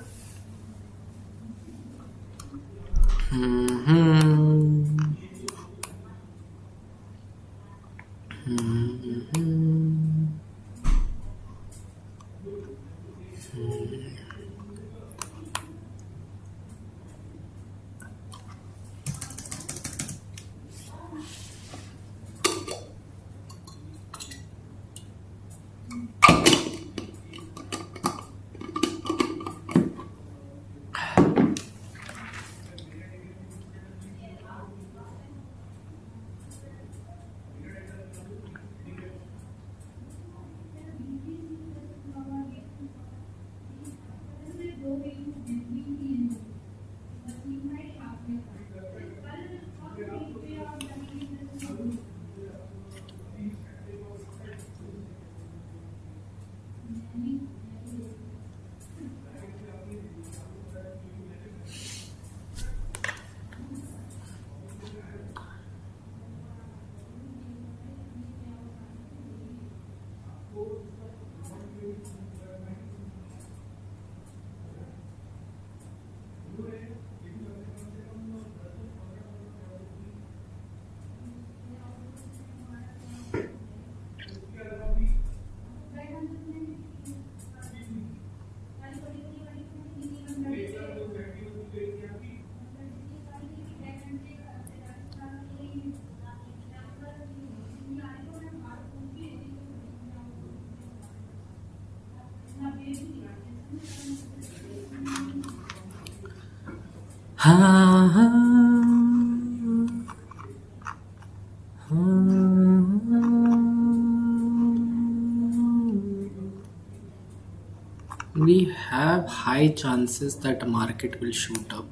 We have high chances that the market will shoot up.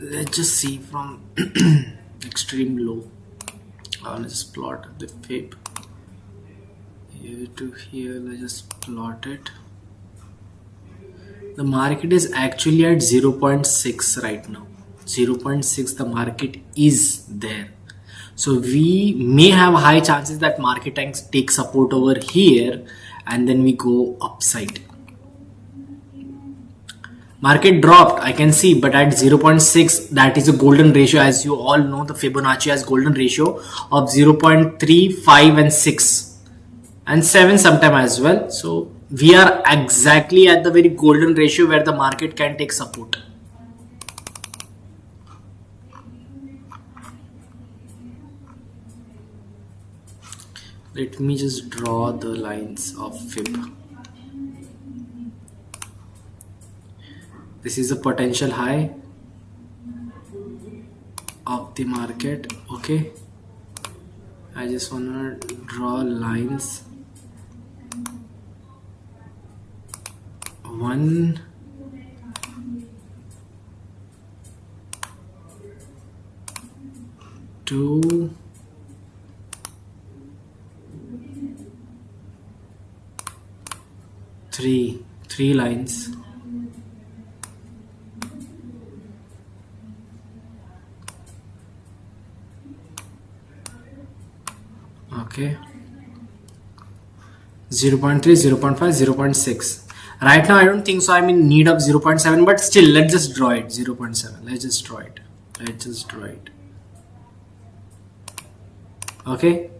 Let's just see from extreme low. I'll just plot the fib here to here. Let's just plot it. The market is actually at 0.6 right now. 0.6, the market is there. So we may have high chances that market takes support over here and then we go upside. Market dropped, I can see, but at 0.6, that is a golden ratio. As you all know, the Fibonacci has golden ratio of 0.3, 5 and 6 and 7 sometime as well. So we are exactly at the very golden ratio where the market can take support. Let me just draw the lines of fib. This is a potential high of the market. Okay, I just wanna draw lines. 1, 2, 3 lines. Okay, 0.3, 0.5, 0.6. Right now I don't think so I'm in need of 0.7, but still let's just draw it. 0.7, let's just draw it. Okay,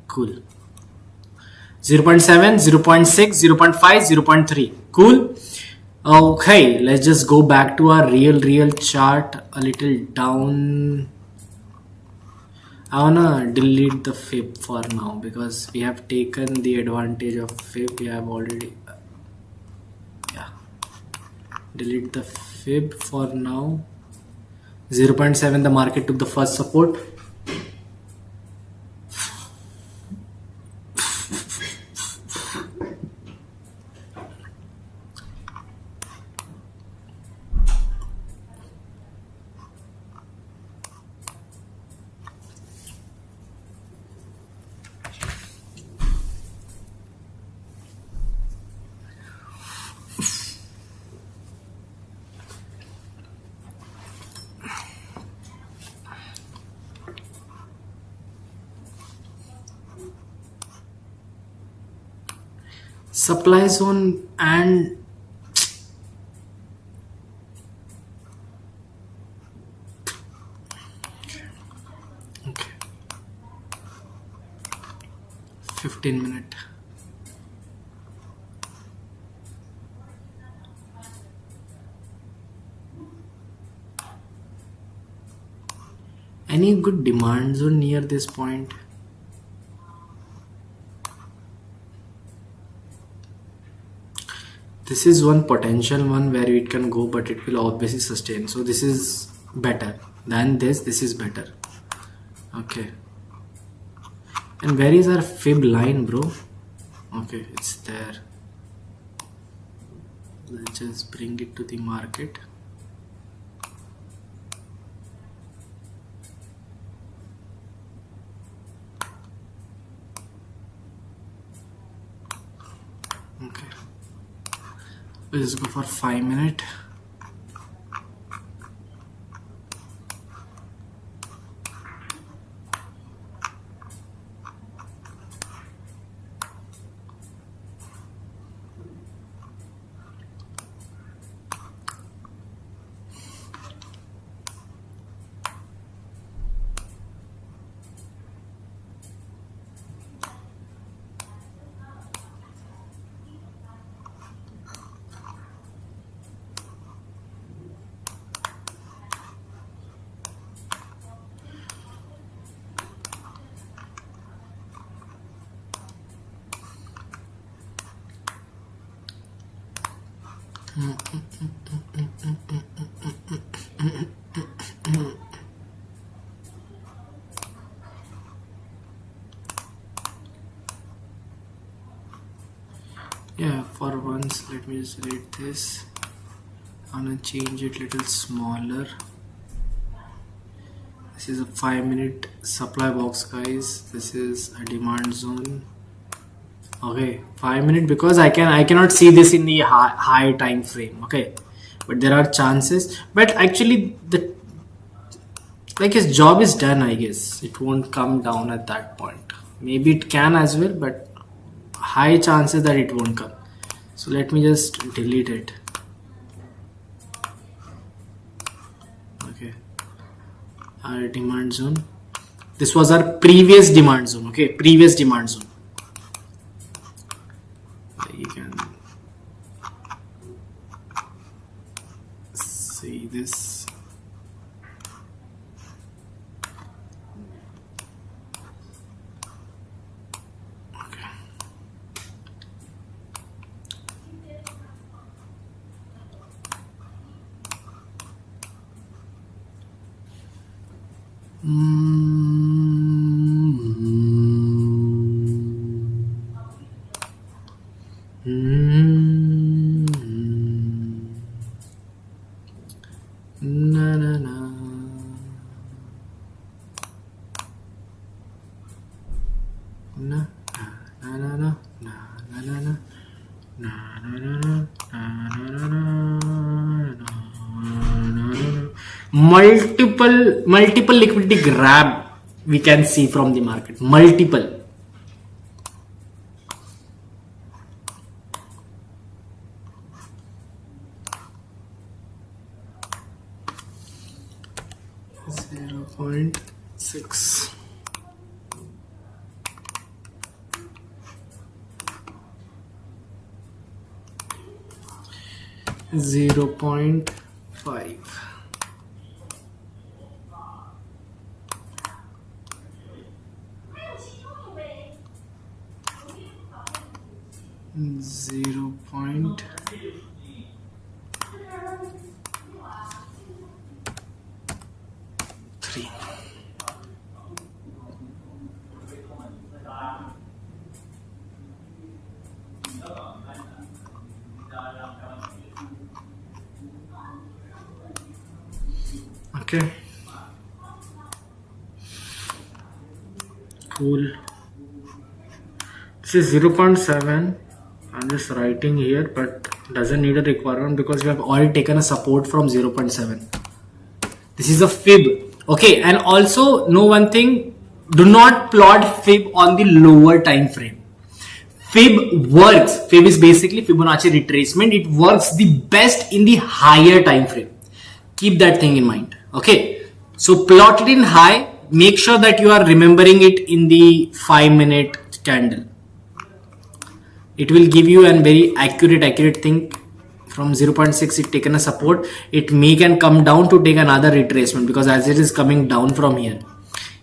cool. 0.7, 0.6, 0.5, 0.3. Cool. Okay, let's just go back to our real chart a little down. I wanna delete the fib for now because we have taken the advantage of fib. We have already delete the fib for now. 0.7, the market took the first support. supply zone and okay, 15-minute. Any good demand zone near this point? This is one potential one where it can go, but it will obviously sustain. So this is better than this. This is better. Okay. And where is our fib line, bro? Okay, it's there. Let's just bring it to the market. Okay. Let's go for 5-minute. Yeah, for once, let me just rate this. I'm gonna change it a little smaller. This is a 5-minute supply box, guys. This is a demand zone. Okay, 5-minute, because I cannot see this in the high time frame. Okay, but there are chances. But actually, his job is done. I guess it won't come down at that point. Maybe it can as well, but high chances that it won't come. So let me just delete it. Okay, our demand zone. This was our previous demand zone. Okay, previous demand zone. You can see this. Okay. Na na na. Na na na na na na na na na na na. Multiple liquidity grab we can see from the market. Multiple. .6. .5. .3. Okay, cool. This is 0.7. I'm just writing here, but doesn't need a requirement because we have already taken a support from 0.7. This is a fib. Okay, and also know one thing, do not plot fib on the lower time frame. Fib works. Fib is basically Fibonacci retracement. It works the best in the higher time frame. Keep that thing in mind. Okay. So plot it in high. Make sure that you are remembering it in the 5-minute candle. It will give you a very accurate thing. From 0.6 it taken a support. It may can come down to take another retracement, because as it is coming down from here,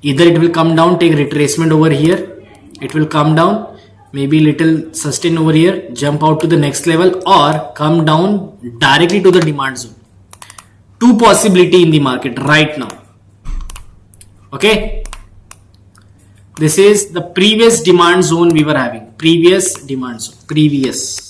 either it will come down, take retracement over here, it will come down, maybe little sustain over here, jump out to the next level, or come down directly to the demand zone. Two possibility in the market right now. Okay, this is the previous demand zone we were having. Previous demand zone. Previous.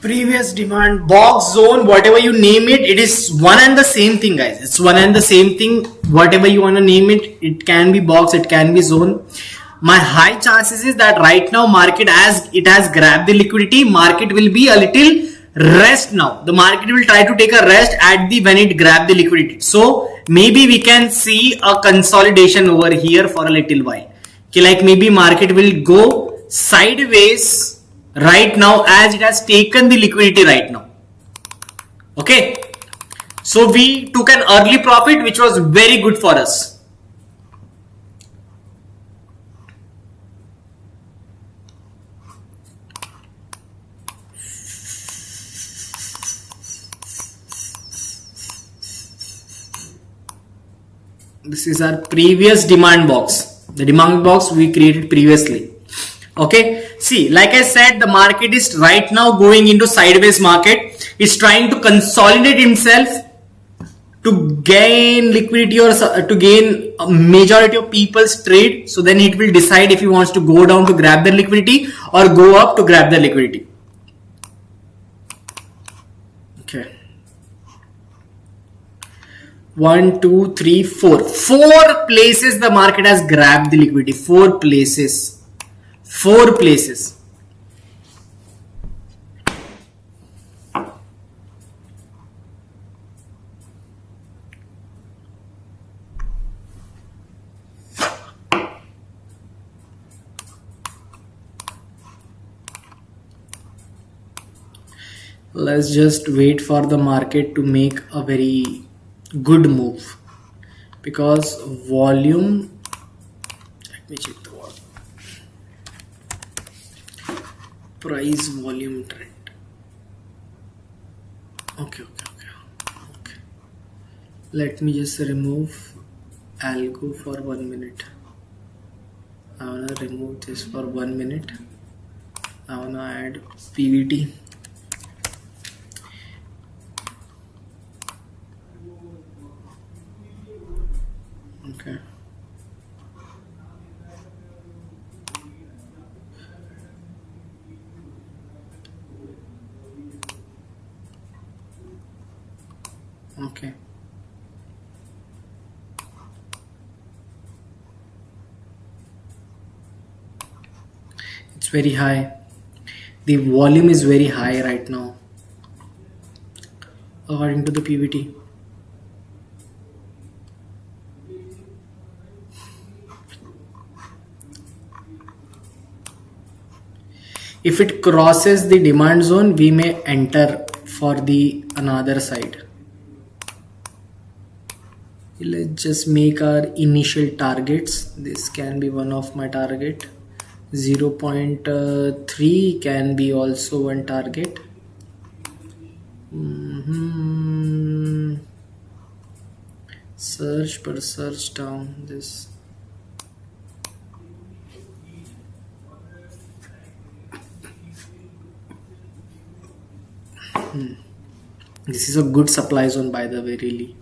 Previous demand box zone, whatever you name it, it is one and the same thing, guys. It's one and the same thing. Whatever you want to name it, it can be box, it can be zone. My high chances is that right now market, as it has grabbed the liquidity, market will be a little rest now. The market will try to take a rest at the when it grab the liquidity. So maybe we can see a consolidation over here for a little while. Okay, like maybe market will go sideways right now as it has taken the liquidity right now. Okay, so we took an early profit, which was very good for us. This is our previous demand box, the demand box we created previously. Okay, see, like I said, the market is right now going into sideways market. It's trying to consolidate himself to gain liquidity or to gain a majority of people's trade. So then it will decide if he wants to go down to grab the liquidity or go up to grab the liquidity. Okay. 1, 2, 3, 4. 4 places the market has grabbed the liquidity. 4 places. 4 places. Let's just wait for the market to make a very good move, because volume, let me check the volume, price volume trend. Okay, let me just remove algo for 1 minute. I wanna remove this for 1 minute. I wanna add PVT. Okay. Okay. It's very high. The volume is very high right now, according to the PVT. If it crosses the demand zone, we may enter for the another side. Let's just make our initial targets. This can be one of my target. 0.3 can be also one target. Search down this. This is a good supply zone, by the way, really.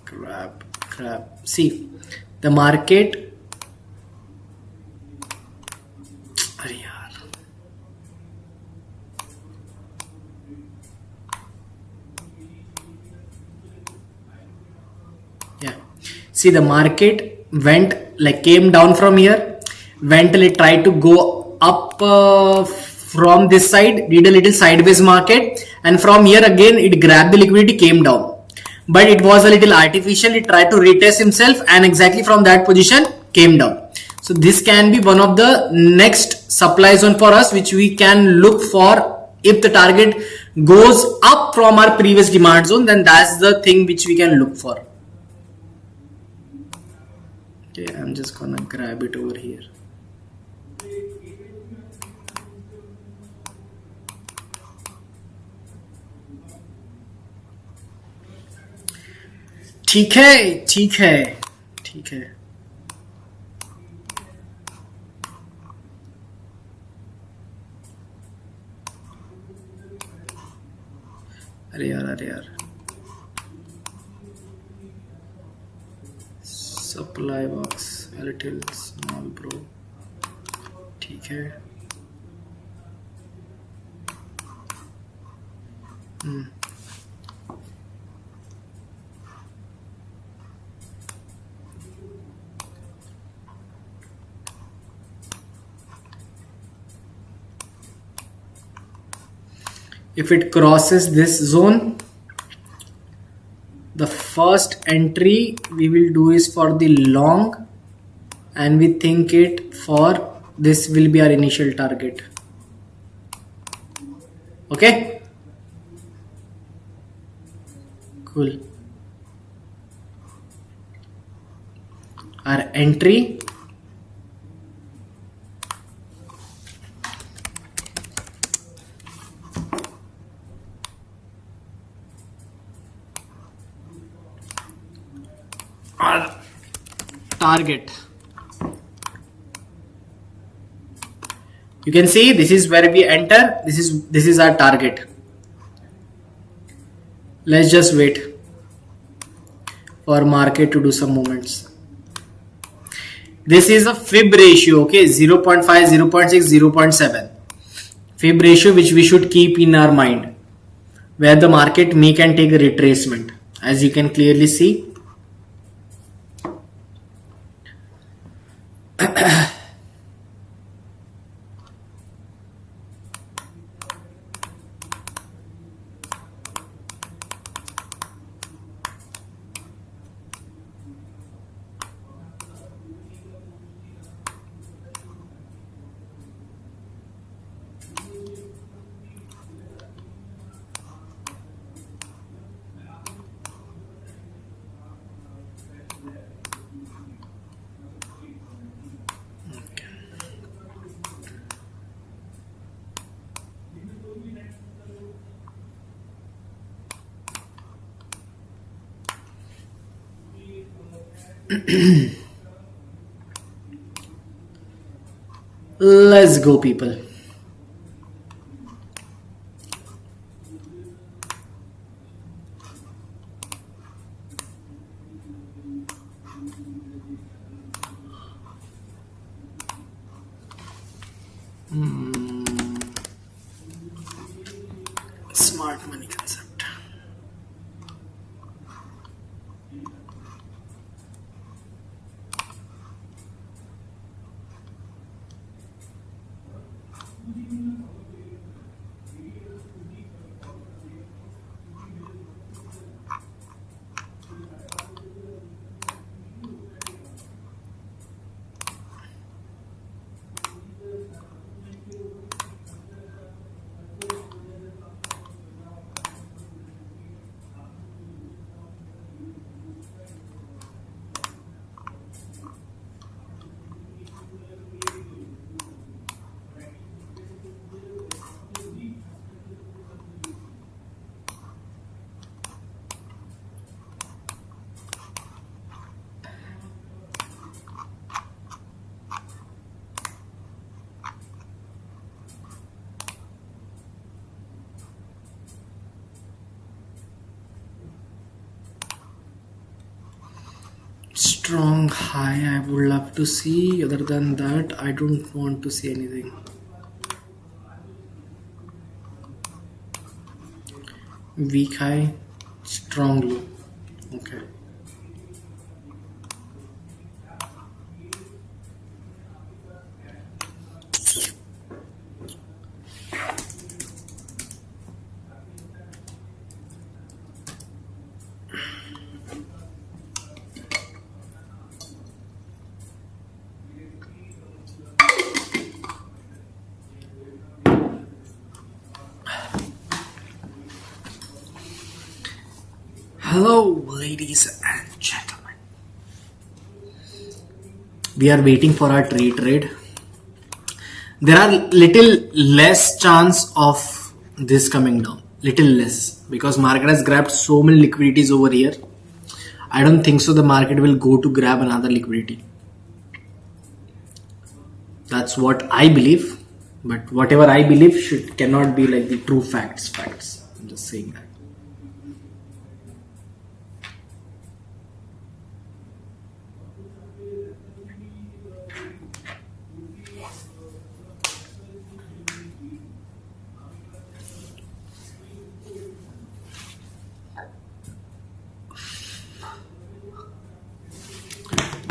Crap. See, the market. Yeah. See, the market went like came down from here, went a little, tried to go up from this side, did a little sideways market, and from here again it grabbed the liquidity, came down. But it was a little artificial. It tried to retest himself and exactly from that position came down. So this can be one of the next supply zone for us, which we can look for. If the target goes up from our previous demand zone, then that's the thing which we can look for. Okay, I'm just gonna grab it over here. ठीक है ठीक है ठीक है. अरे यार supply box a little small bro. ठीक है. If it crosses this zone, the first entry we will do is for the long, and we think it for this will be our initial target. Okay, cool. Our entry our target. You can see this is where we enter. This is our target. Let's just wait for market to do some movements. This is a fib ratio, okay, 0.5, 0.6, 0.7 fib ratio, which we should keep in our mind, where the market may can take a retracement, as you can clearly see. Let's go, people. Smart money concept. Strong high I would love to see. Other than that, I don't want to see anything. Weak high, strong low. Okay. Hello, ladies and gentlemen. We are waiting for our trade. There are little less chance of this coming down. Little less. Because market has grabbed so many liquidities over here. I don't think so the market will go to grab another liquidity. That's what I believe. But whatever I believe cannot be like the true facts. I'm just saying that.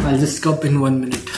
I'll just stop in 1 minute.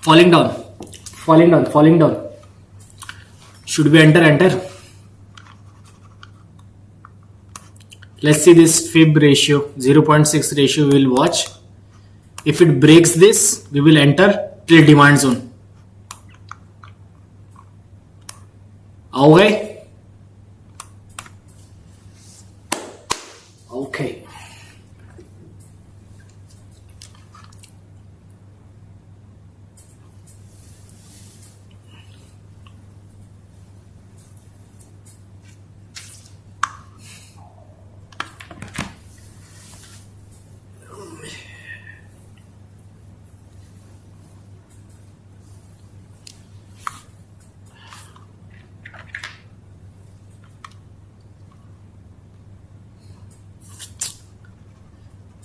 Falling down. Should we enter? Let's see this fib ratio, 0.6 ratio we will watch. If it breaks this, we will enter till demand zone. Okay.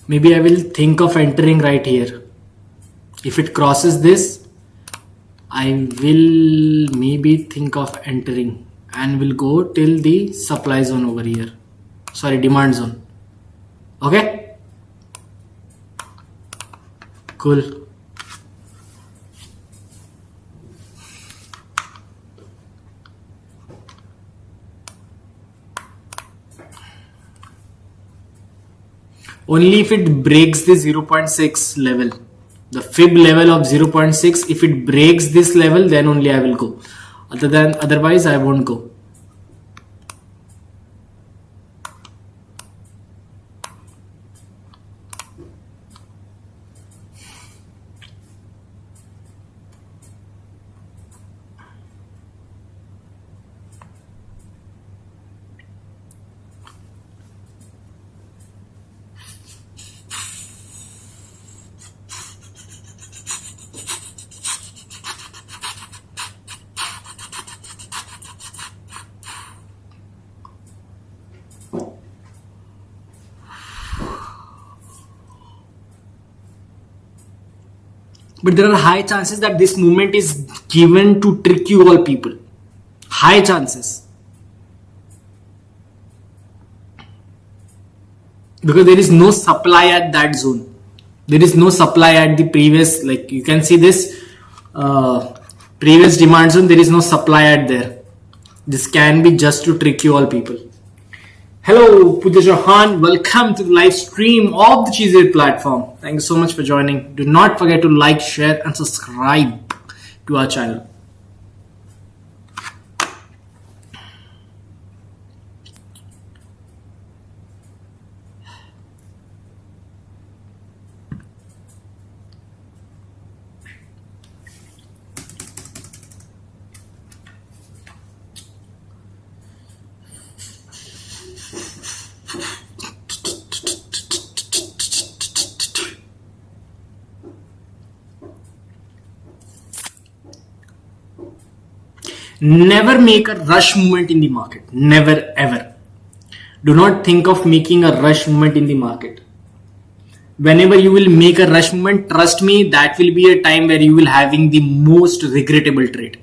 Maybe I will think of entering right here. If it crosses this, I will maybe think of entering and will go till the supply zone over here. Sorry, demand zone. Okay? Cool. Only if it breaks the 0.6 level, the fib level of 0.6, if it breaks this level, then only I will go. Otherwise I won't go. But there are high chances that this movement is given to trick you all people. High chances. Because there is no supply at that zone. There is no supply at the previous, like you can see this previous demand zone, there is no supply at there. This can be just to trick you all people. Hello, Pooja Johan. Welcome to the live stream of the Cheesy platform. Thank you so much for joining. Do not forget to like, share, and subscribe to our channel. Never make a rush movement in the market. Never ever. Do not think of making a rush movement in the market. Whenever you will make a rush movement, trust me, that will be a time where you will having the most regrettable trade.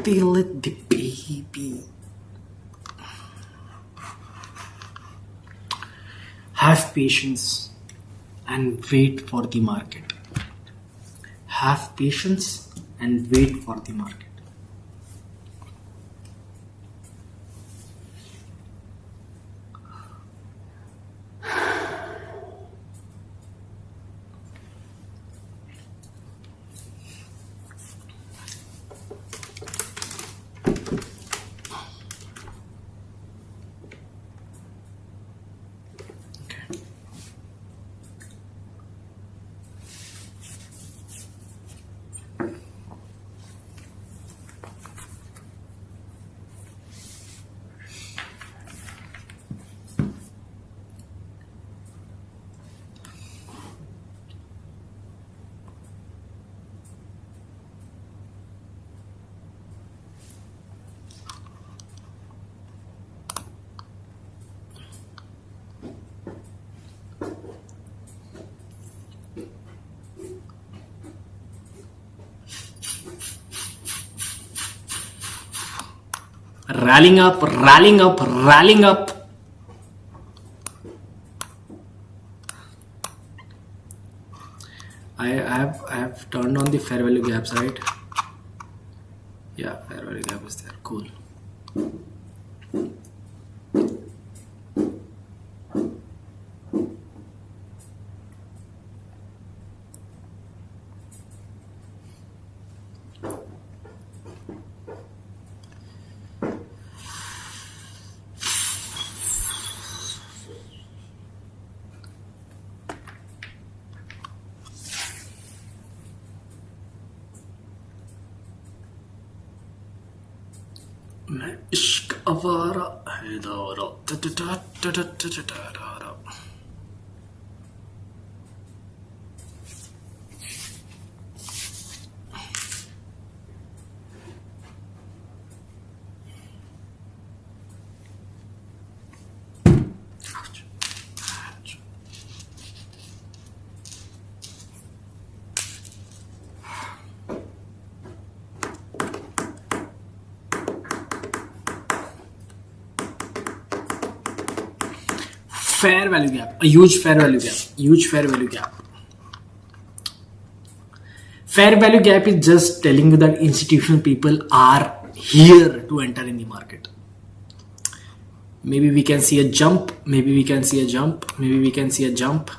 Feel it, the baby. Have patience and wait for the market. Have patience and wait for the market. Rallying up, rallying up, rallying up. I have turned on the fair value gaps, right? Yeah, fair value gap is there. Cool. मैं इश्क आवारा है Dara fair value gap, a huge fair value gap, huge fair value gap. Fair value gap is just telling you that institutional people are here to enter in the market. Maybe we can see a jump, maybe we can see a jump, maybe we can see a jump.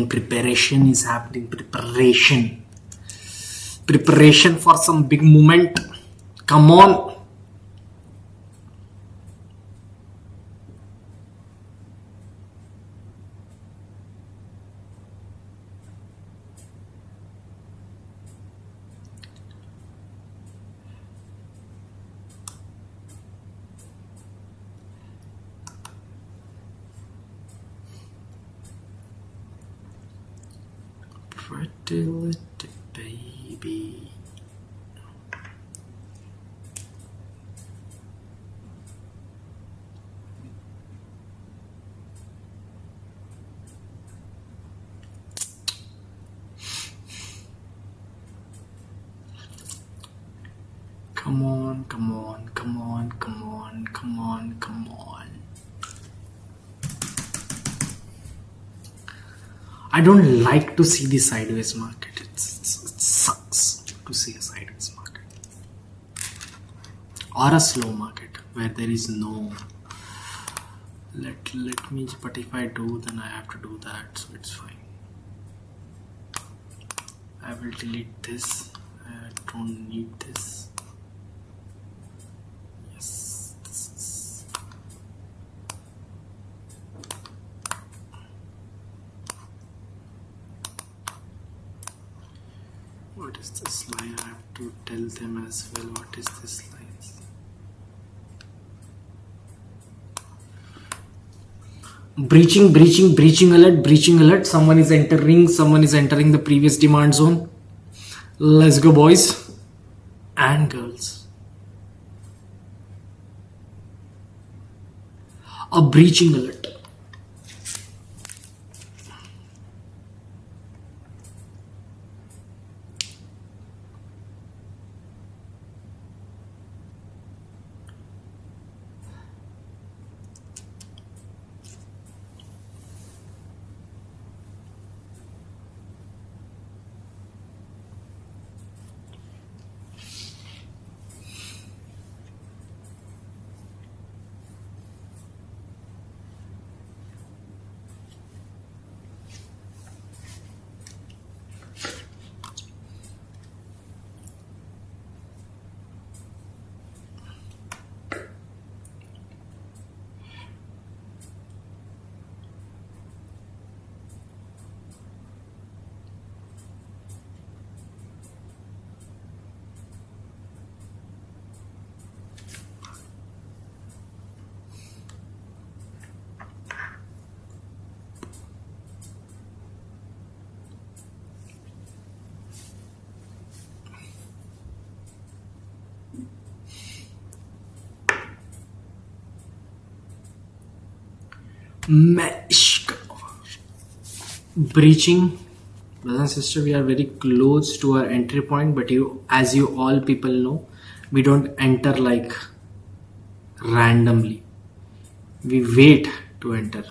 Preparation is happening. Preparation for some big movement. Come on. Pretty little baby. Come on, come on, come on, come on, come on, come on. I don't like to see the sideways market. It sucks to see a sideways market. Or a slow market where there is no... Let me... But if I do, then I have to do that. So it's fine. I will delete this. I don't need this. Yes. This is... What is this line? I have to tell them as well. What is this line? Breaching alert. Someone is entering the previous demand zone. Let's go, boys and girls. A breaching alert. Breaching, brother and sister, we are very close to our entry point, but as you all people know, we don't enter like randomly. We wait to enter.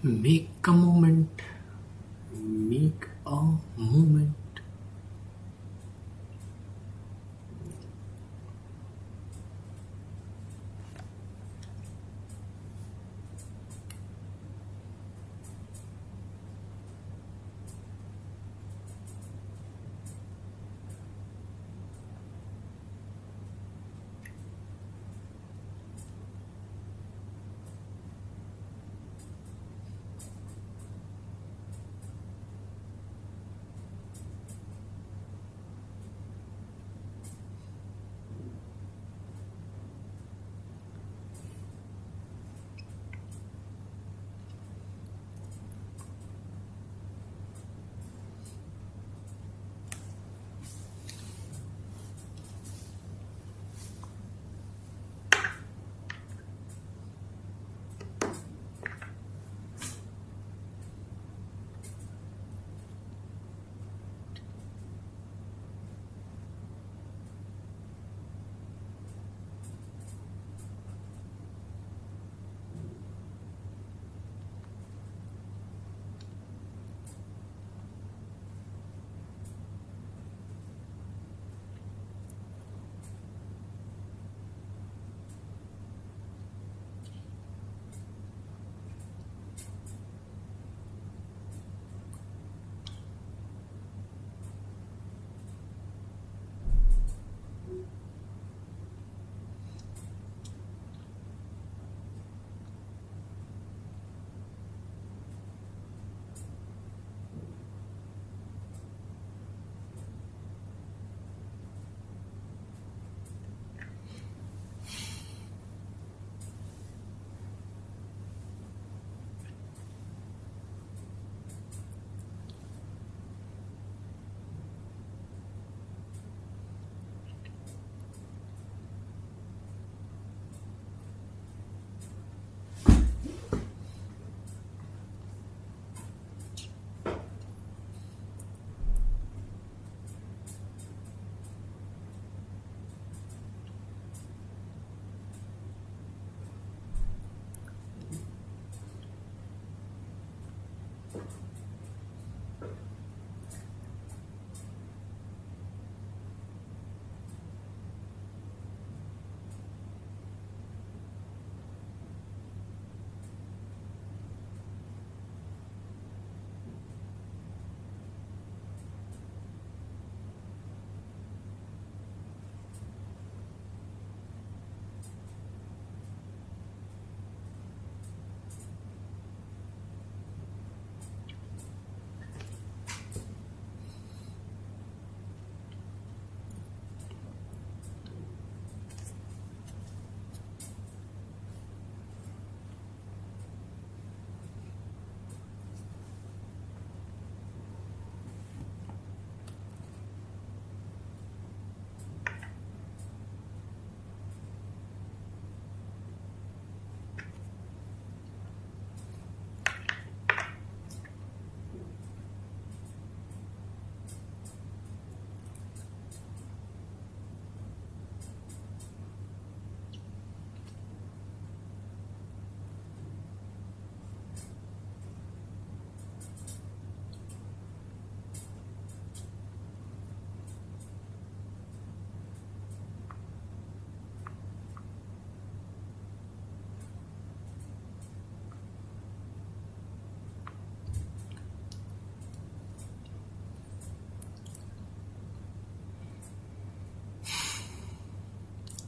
Make a moment. Make a moment.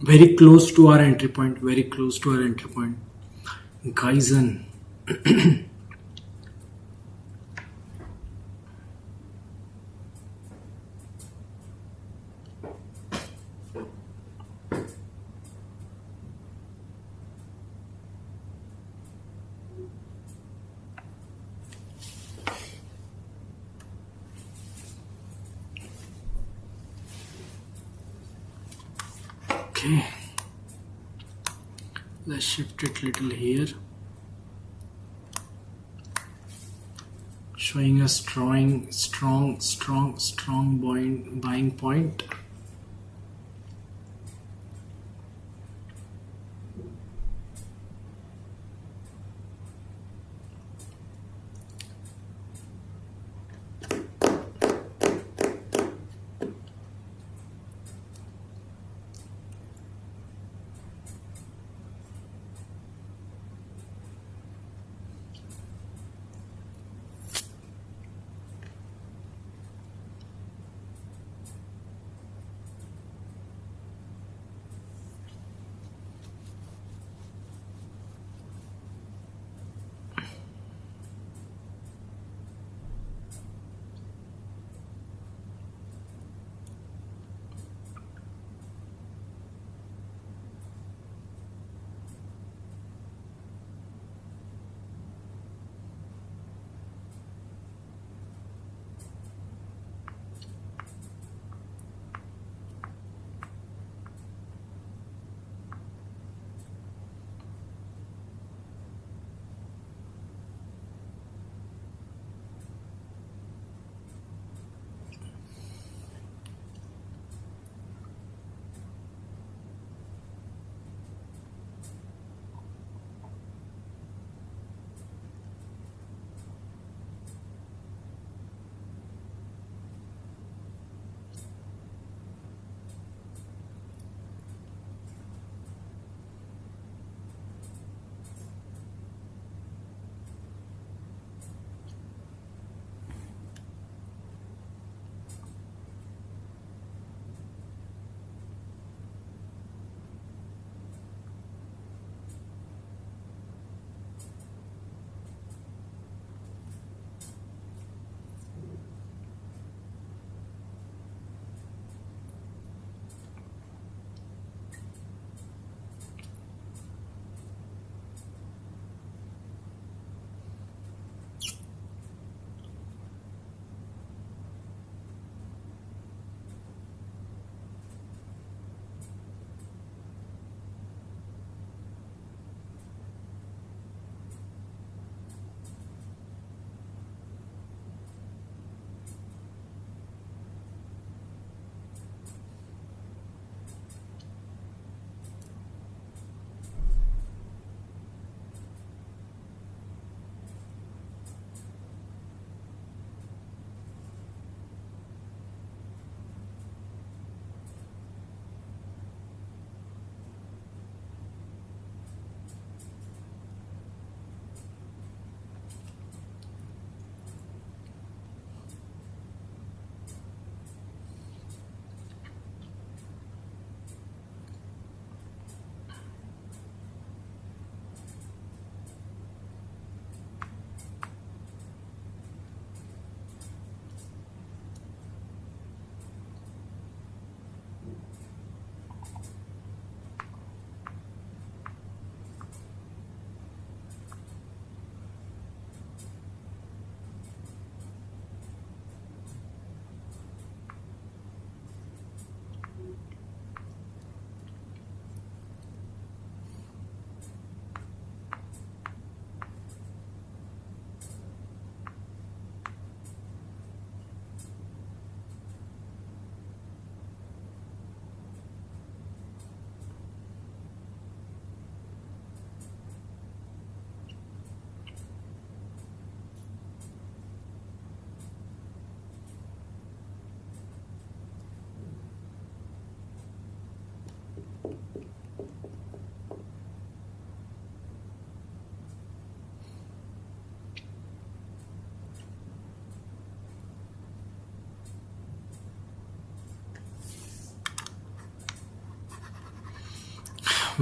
Very close to our entry point. Very close to our entry point. Geisen. Okay, let's shift it little here, showing a strong buying point.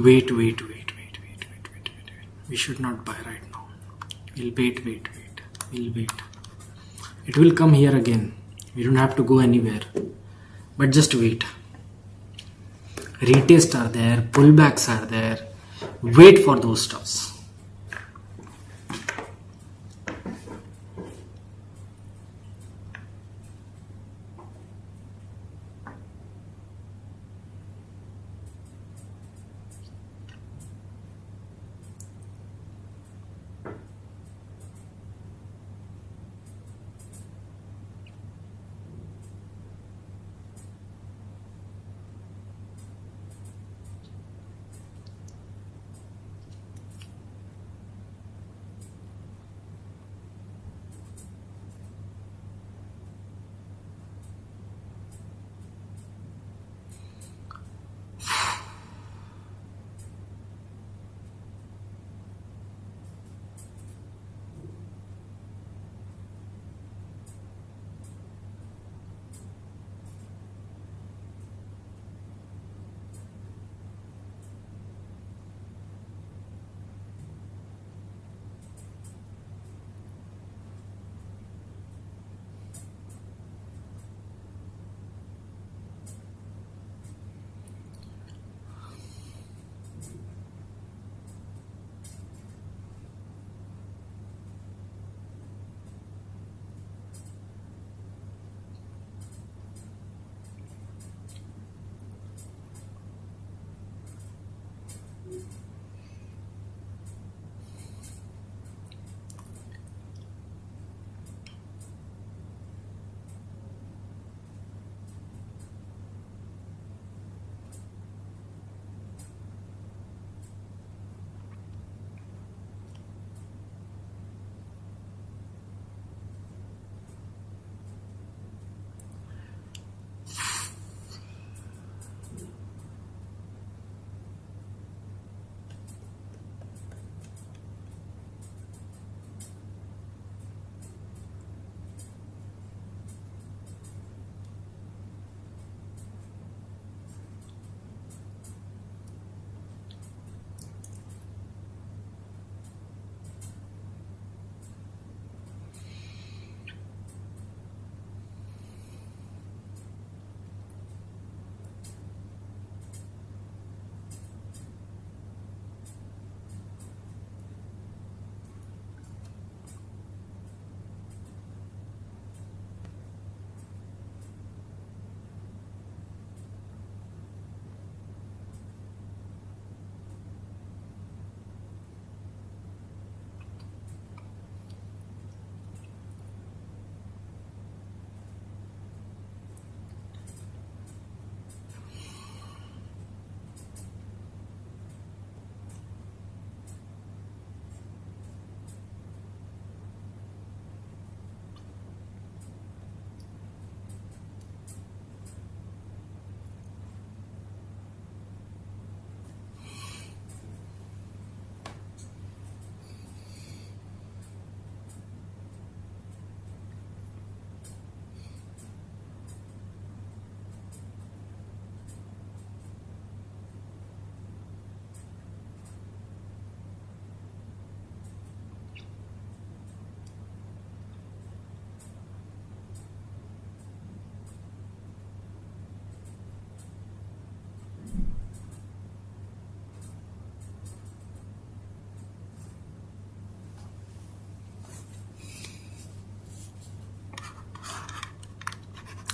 Wait. We should not buy right now. We'll wait. We'll wait. It will come here again. We don't have to go anywhere. But just wait. Retests are there. Pullbacks are there. Wait for those stuffs.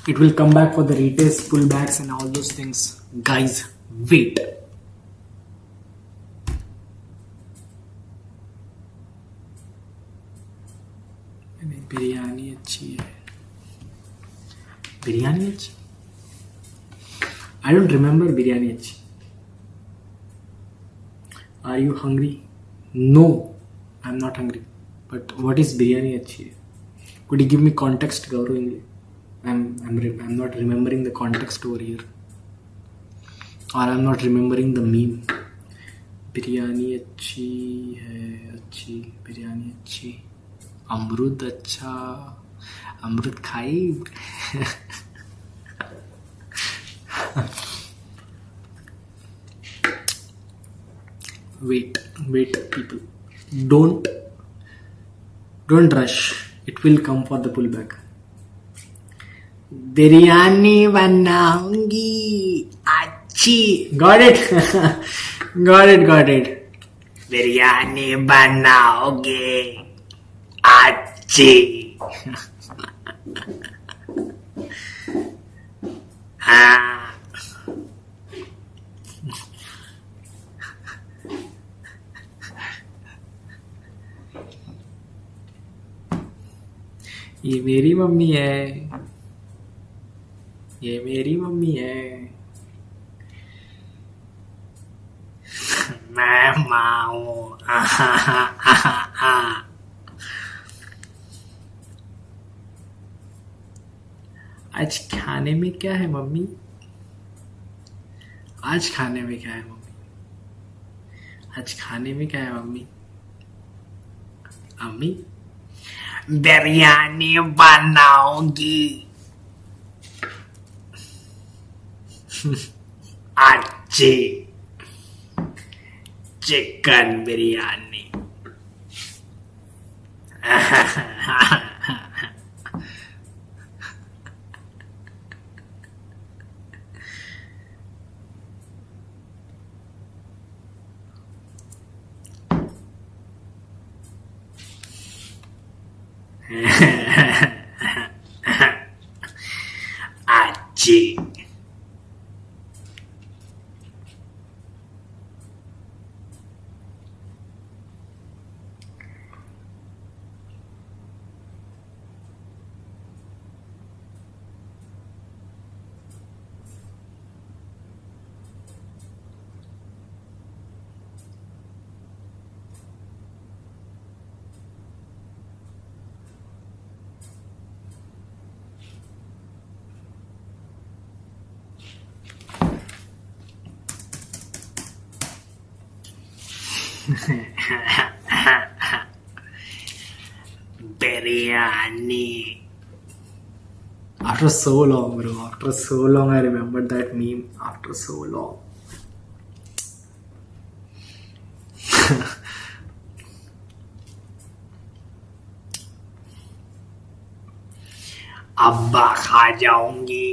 It will come back for the retest, pullbacks and all those things. Guys, wait. Biryani अच्छी है. बिरयानी अच्छी? I don't remember biryani अच्छी. Are you hungry? No, I'm not hungry. But what is biryani अच्छी? Could you give me context, Gaurav? I'm not remembering the context over here, or I'm not remembering the meme. Biryani अच्छी है, अच्छी बिरयानी अच्छी. अमरुद अच्छा, अमरुद खाई. Wait, people. Don't rush. It will come for the pullback. Biryani banaungi. Achi. Got it? got it. Biryani banaoge. Achi. ये मेरी मम्मी है, ये मेरी मम्मी है, मैं माँ हूँ। आज खाने में क्या है मम्मी? आज खाने में क्या है मम्मी? आज खाने में क्या है मम्मी? अम्मी बिरयानी बनाओगी। अच्छी चिकन बिरयानी। अच्छी। Biryani. After so long, bro. After so long, I remembered that meme. After so long. अब्बा खा जाऊंगी।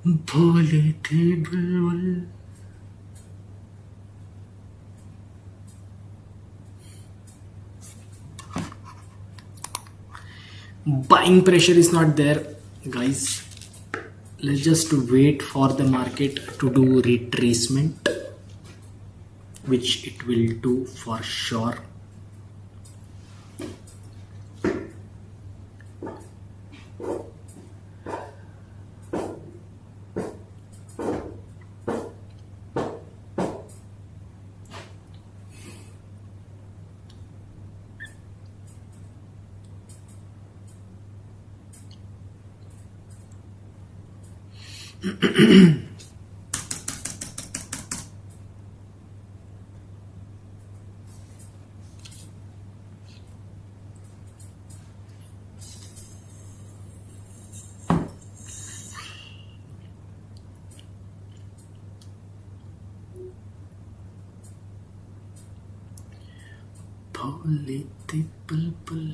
भोले थे बुलबुल। Buying pressure is not there, guys. Let's just wait for the market to do retracement. which it will do for sure. Political.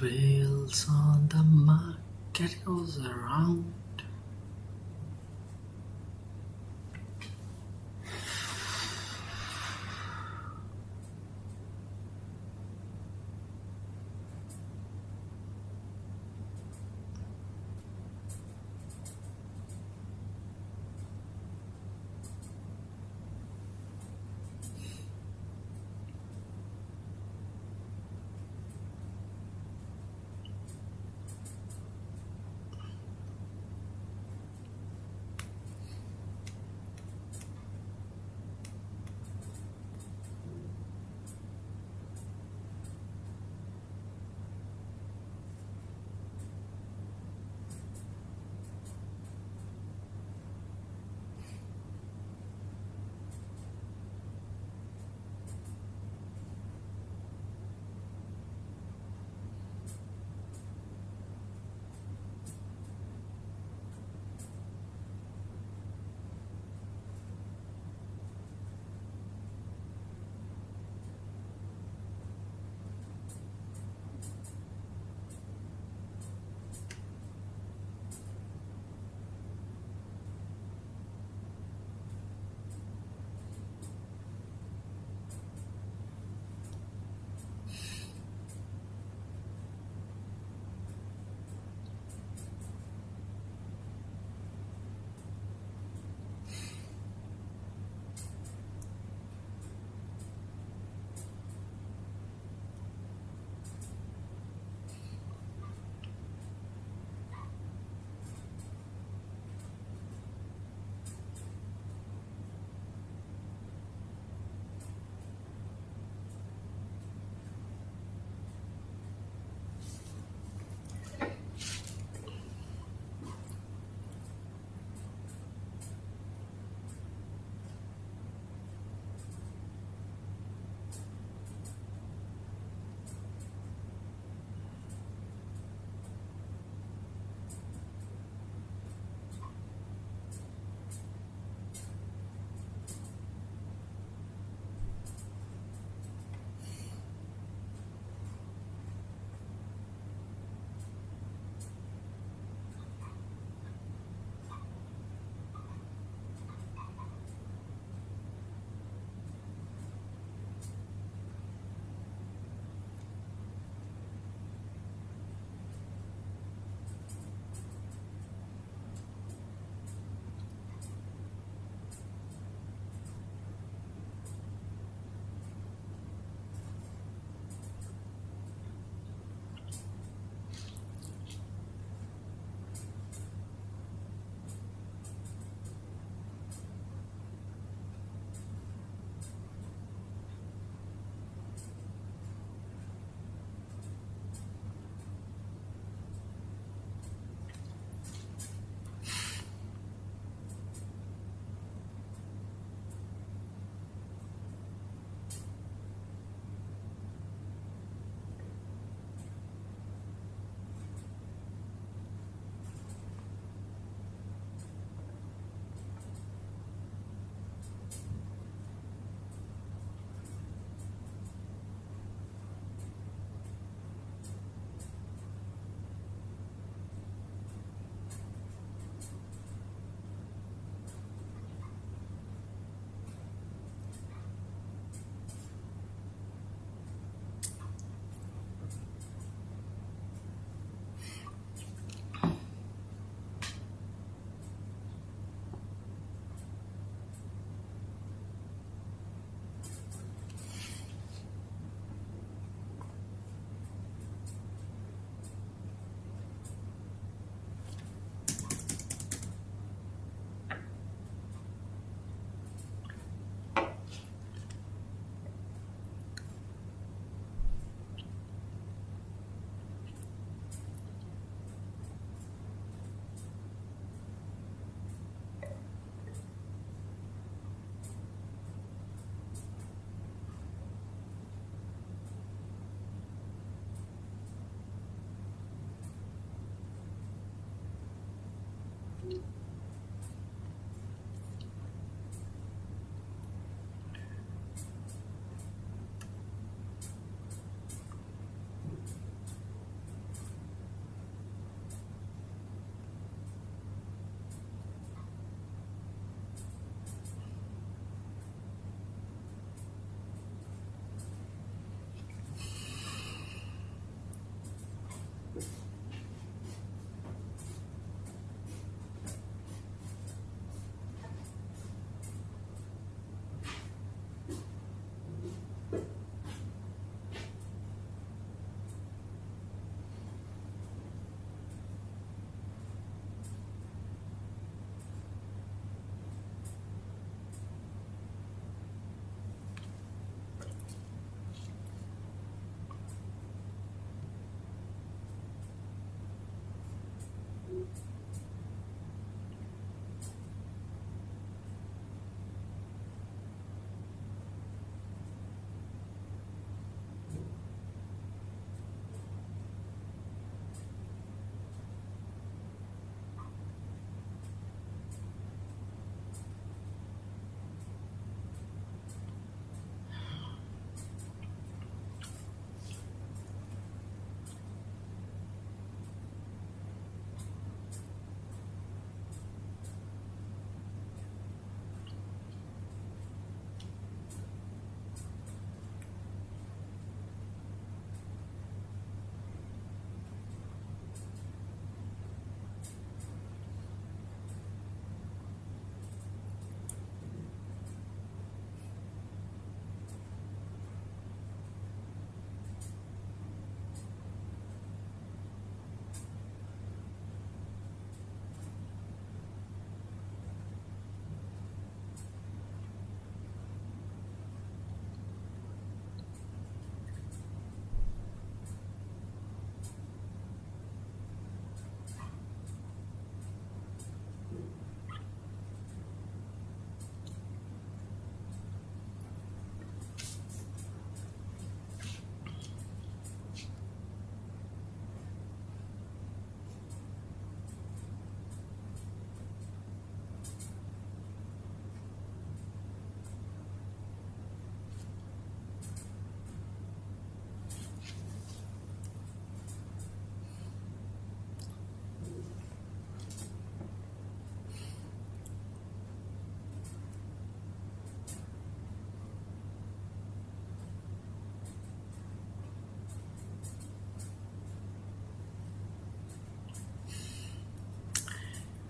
Wheels on the market goes around.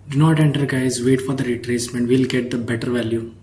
Do not enter, guys. Wait for the retracement. We'll get the better value.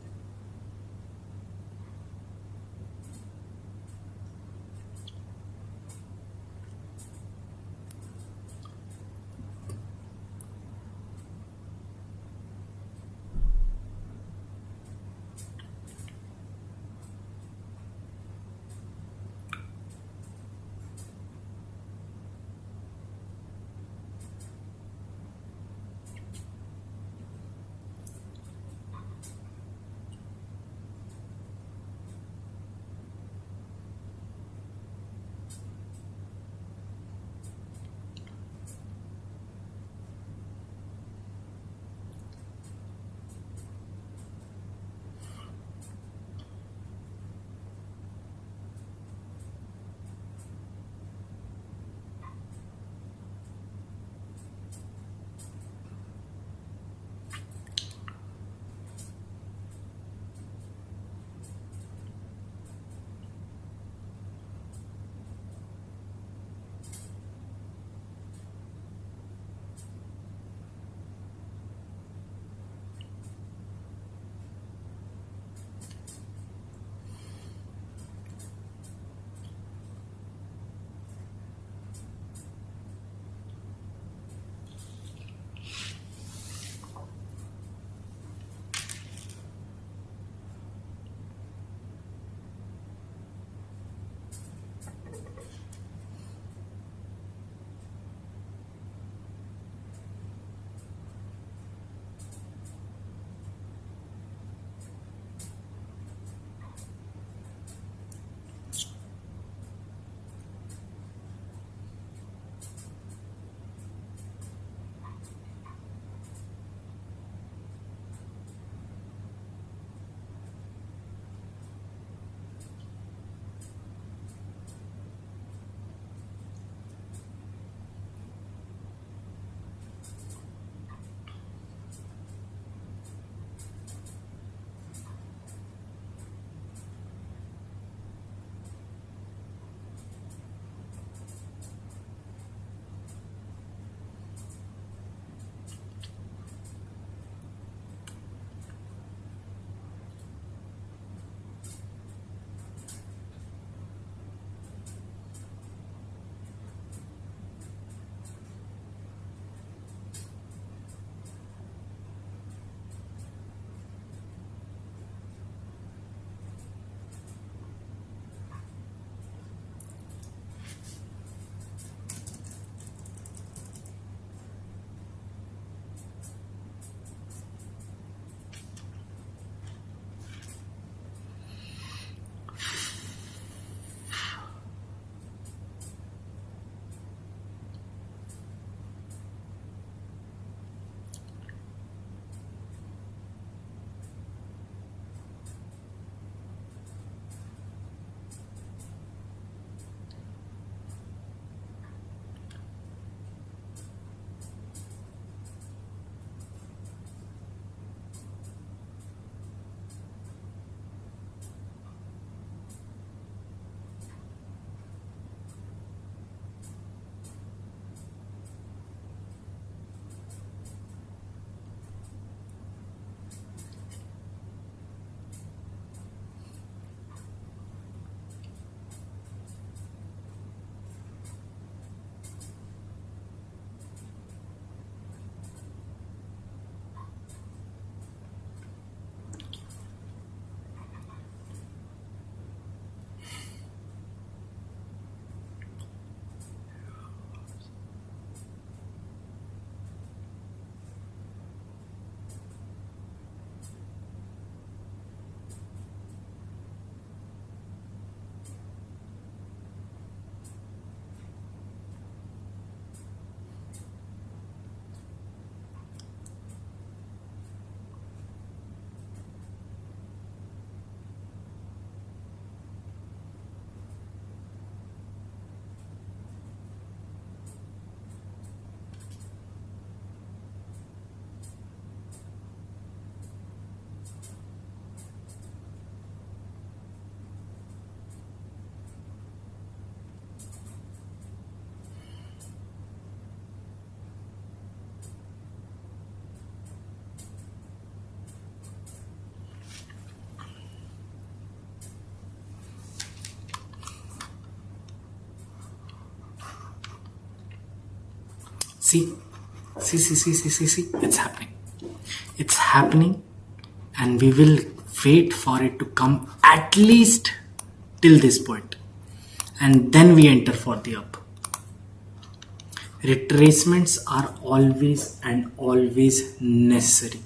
See, it's happening. It's happening, and we will wait for it to come at least till this point, and then we enter for the up. Retracements are always and always necessary.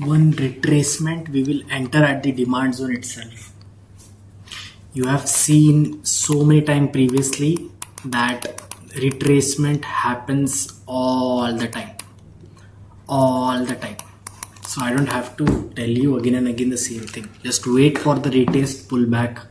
one retracement, we will enter at the demand zone itself. You have seen so many times previously that retracement happens all the time. So I don't have to tell you again and again the same thing. Just wait for the retest pullback.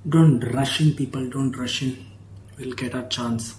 Don't rush in, people. Don't rush in. We'll get our chance.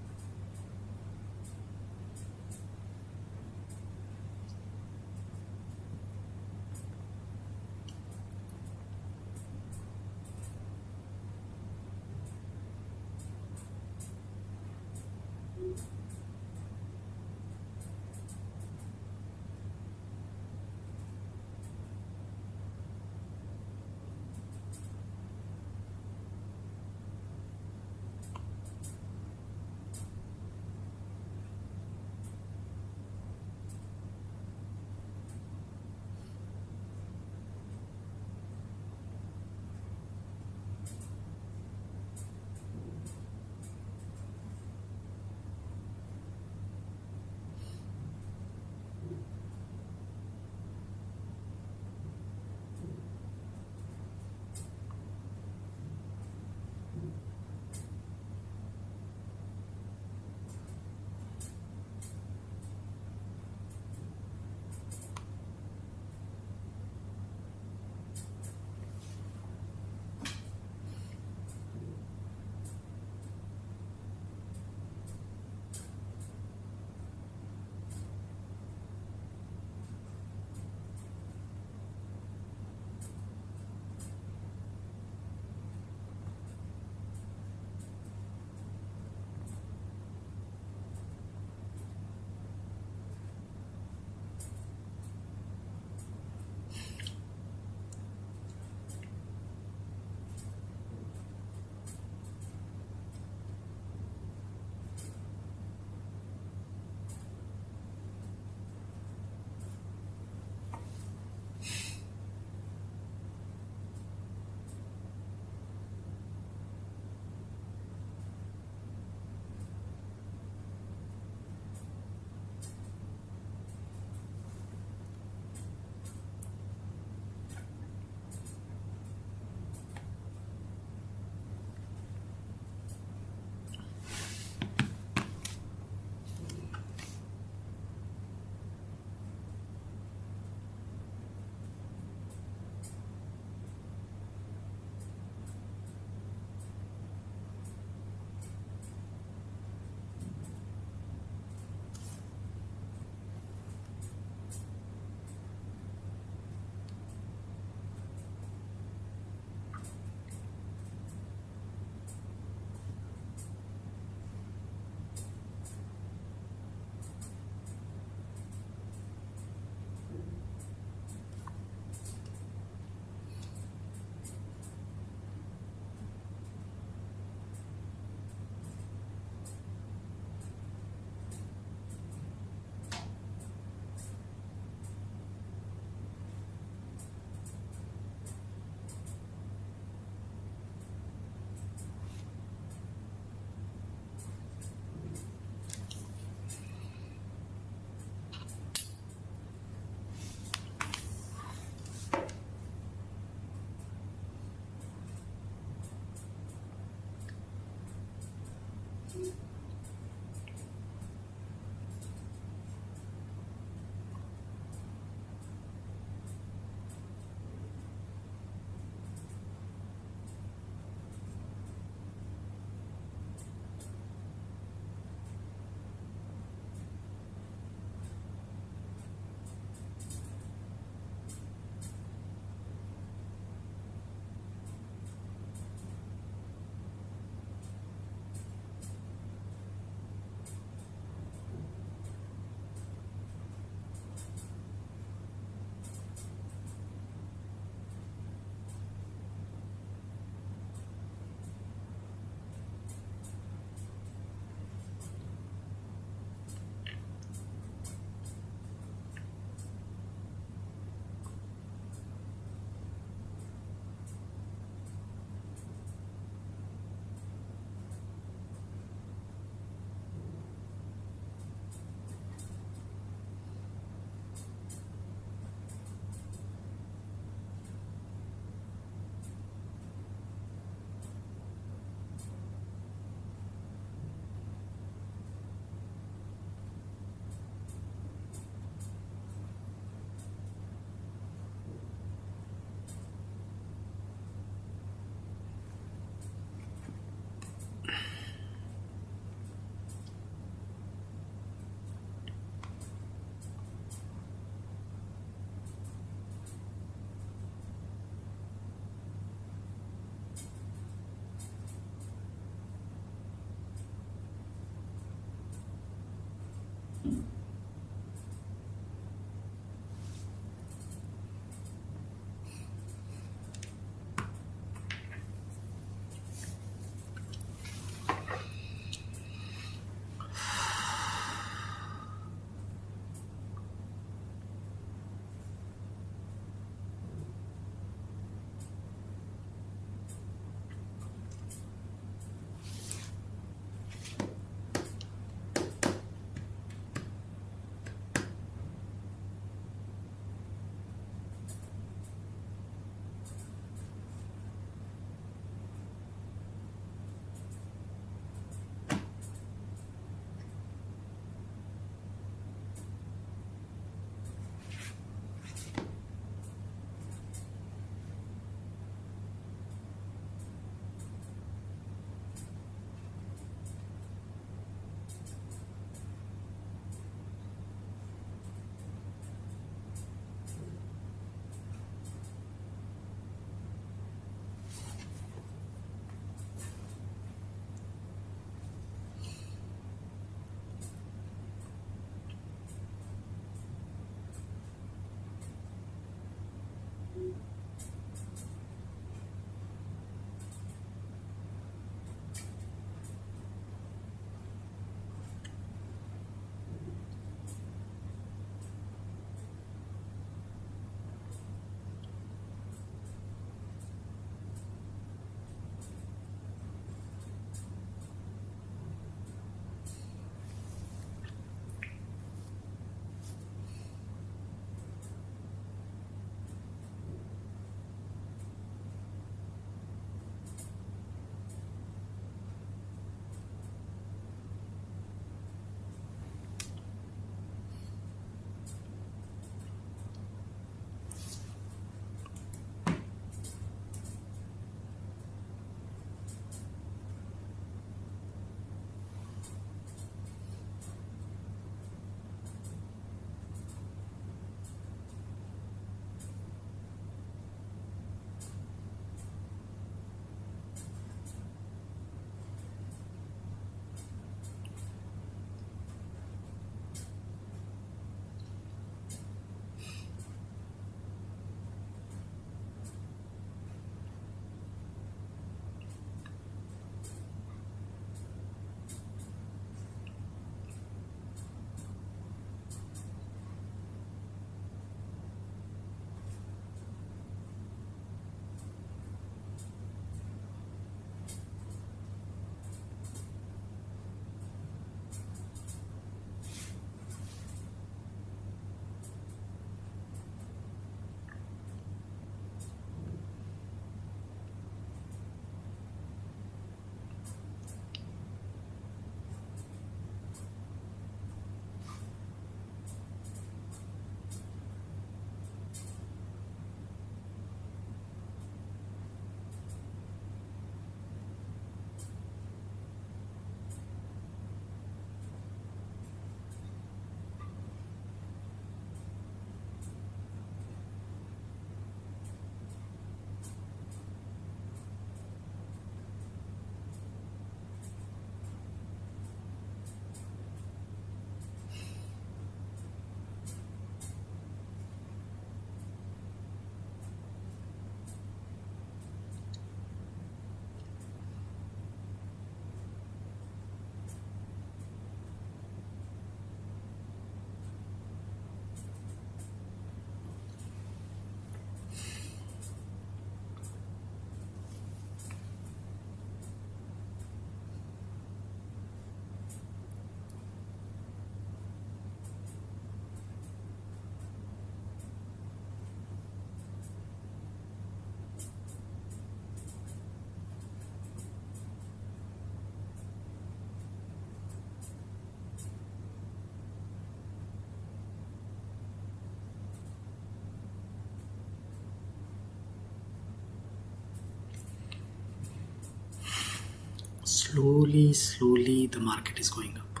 slowly the market is going up.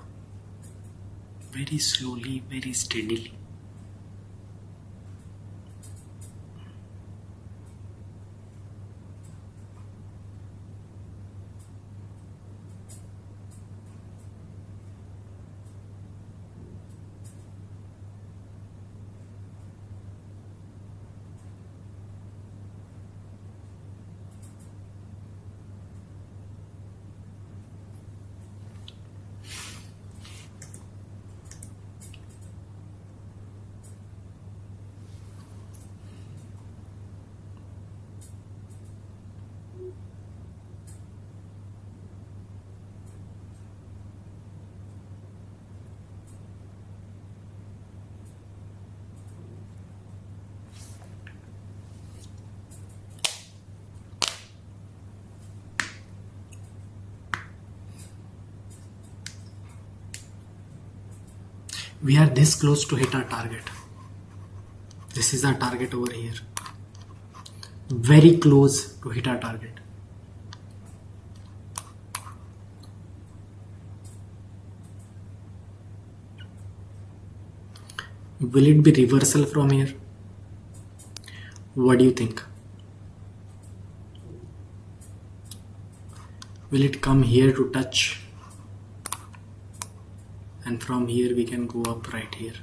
Very slowly, very steadily. We are this close to hit our target. This is our target over here. Very close to hit our target. Will it be reversal from here? What do you think? Will it come here to touch? And from here we can go up right here.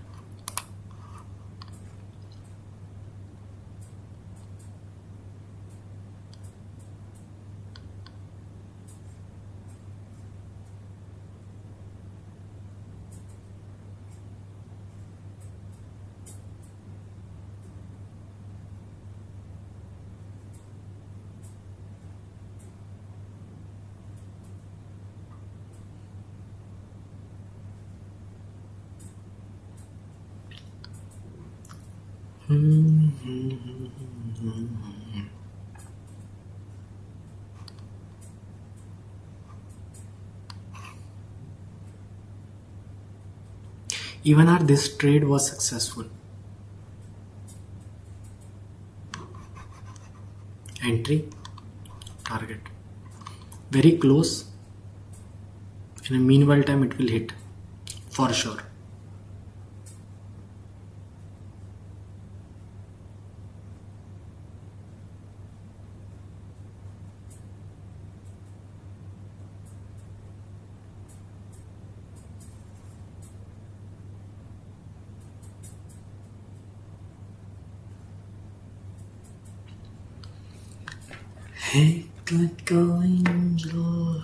Even our this trade was successful. Entry, target. Very close. In a meanwhile time it will hit. For sure. Hate like an angel.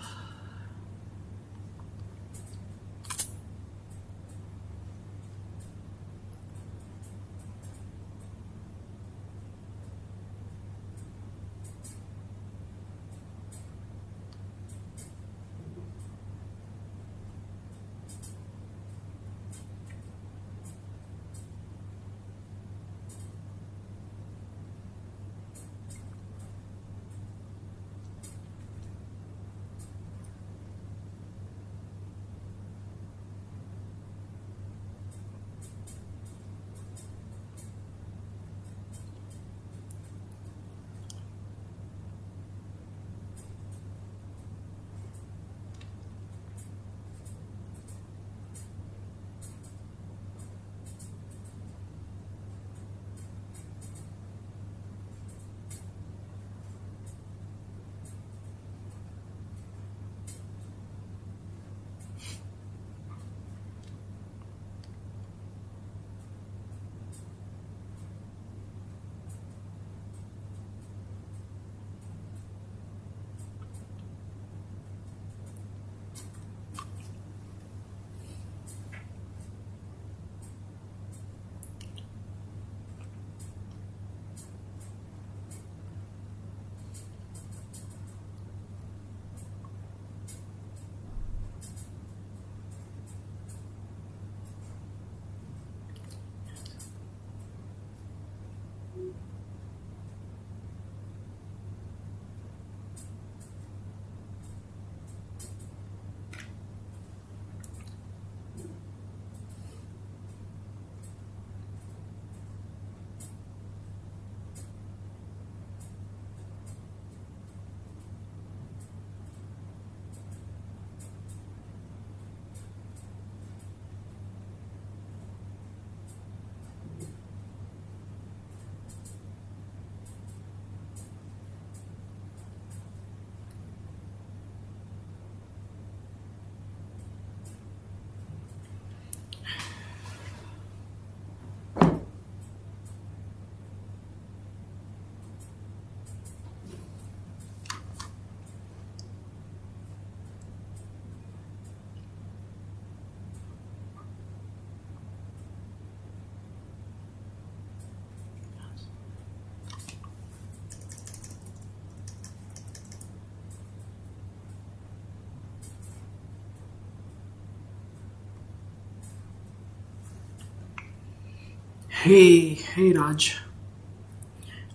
Hey Raj.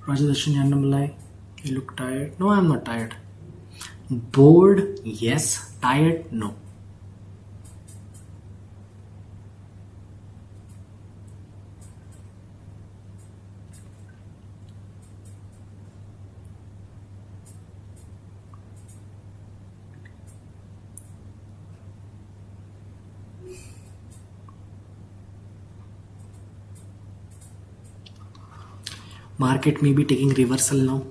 Rajadarshan Yandamalai. You look tired. No, I'm not tired. Bored? Yes. Tired? No. Market may be taking reversal now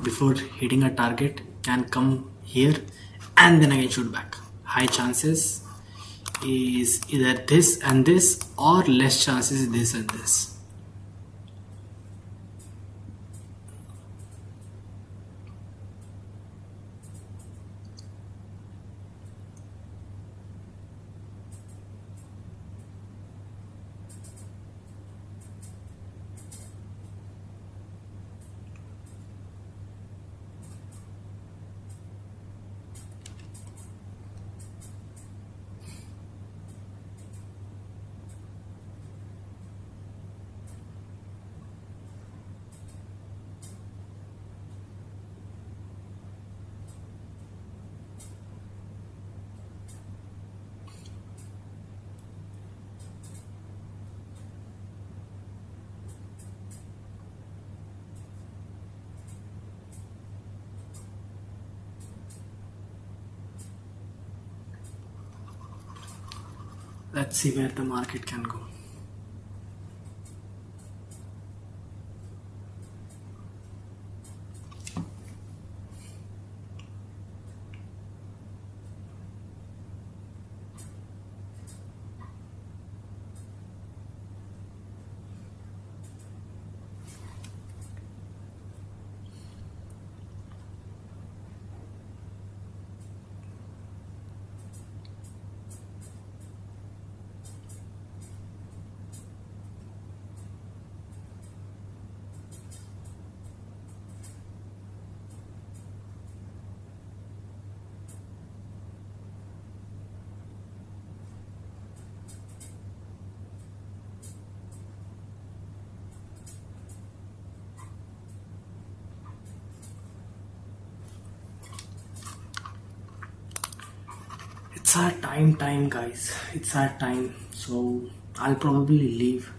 before hitting a target, can come here and then again shoot back. High chances is either this and this, or less chances this and this. Let's see where the market can go. It's our time guys, it's our time, so I'll probably leave.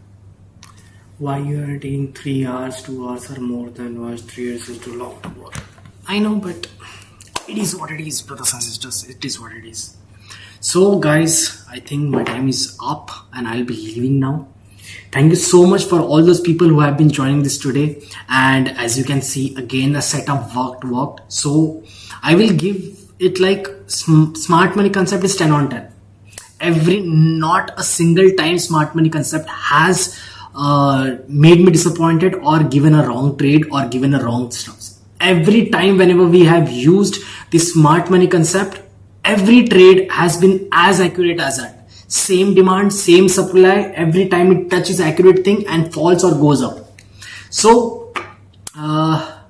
Why you are taking 3 hours, 2 hours or more than was 3 years is too long to work. I know, but it is what it is, brothers and sisters, it is what it is. So guys, I think my time is up and I'll be leaving now. Thank you so much for all those people who have been joining this today, and as you can see, again the setup worked. So I will give it like smart money concept is 10 on 10. Not a single time smart money concept has made me disappointed or given a wrong trade or given a wrong stops. Every time whenever we have used the smart money concept, every trade has been as accurate as that. Same demand, same supply, every time it touches accurate thing and falls or goes up. So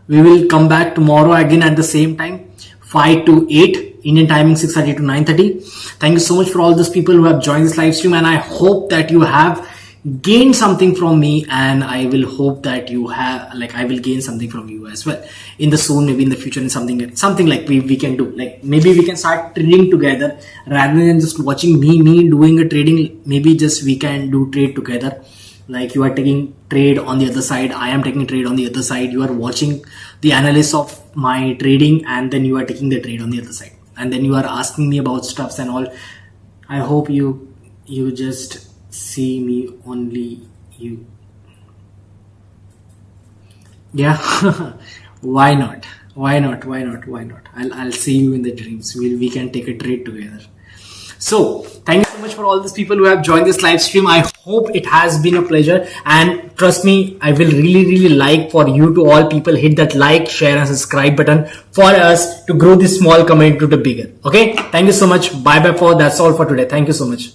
we will come back tomorrow again at the same time, 5 to 8 Indian timing, 6:30 to 9:30. Thank you so much for all those people who have joined this live stream, and I hope that you have gained something from me, and I will hope that you have, like, I will gain something from you as well in the soon, maybe in the future, and something like we can do, like maybe we can start trading together rather than just watching me doing a trading. Maybe just we can do trade together, like you are taking trade on the other side, I am taking trade on the other side, you are watching the analysis of my trading, and then you are taking the trade on the other side, and then you are asking me about stuffs and all. I hope you just see me only you. Yeah. Why not? I'll see you in the dreams. We can take a trade together. So thank you so much for all these people who have joined this live stream. I hope it has been a pleasure, and trust me, I will really like for you to all people hit that like, share and subscribe button for us to grow this small community to the bigger. Okay, thank you so much. Bye for that's all for today. Thank you so much.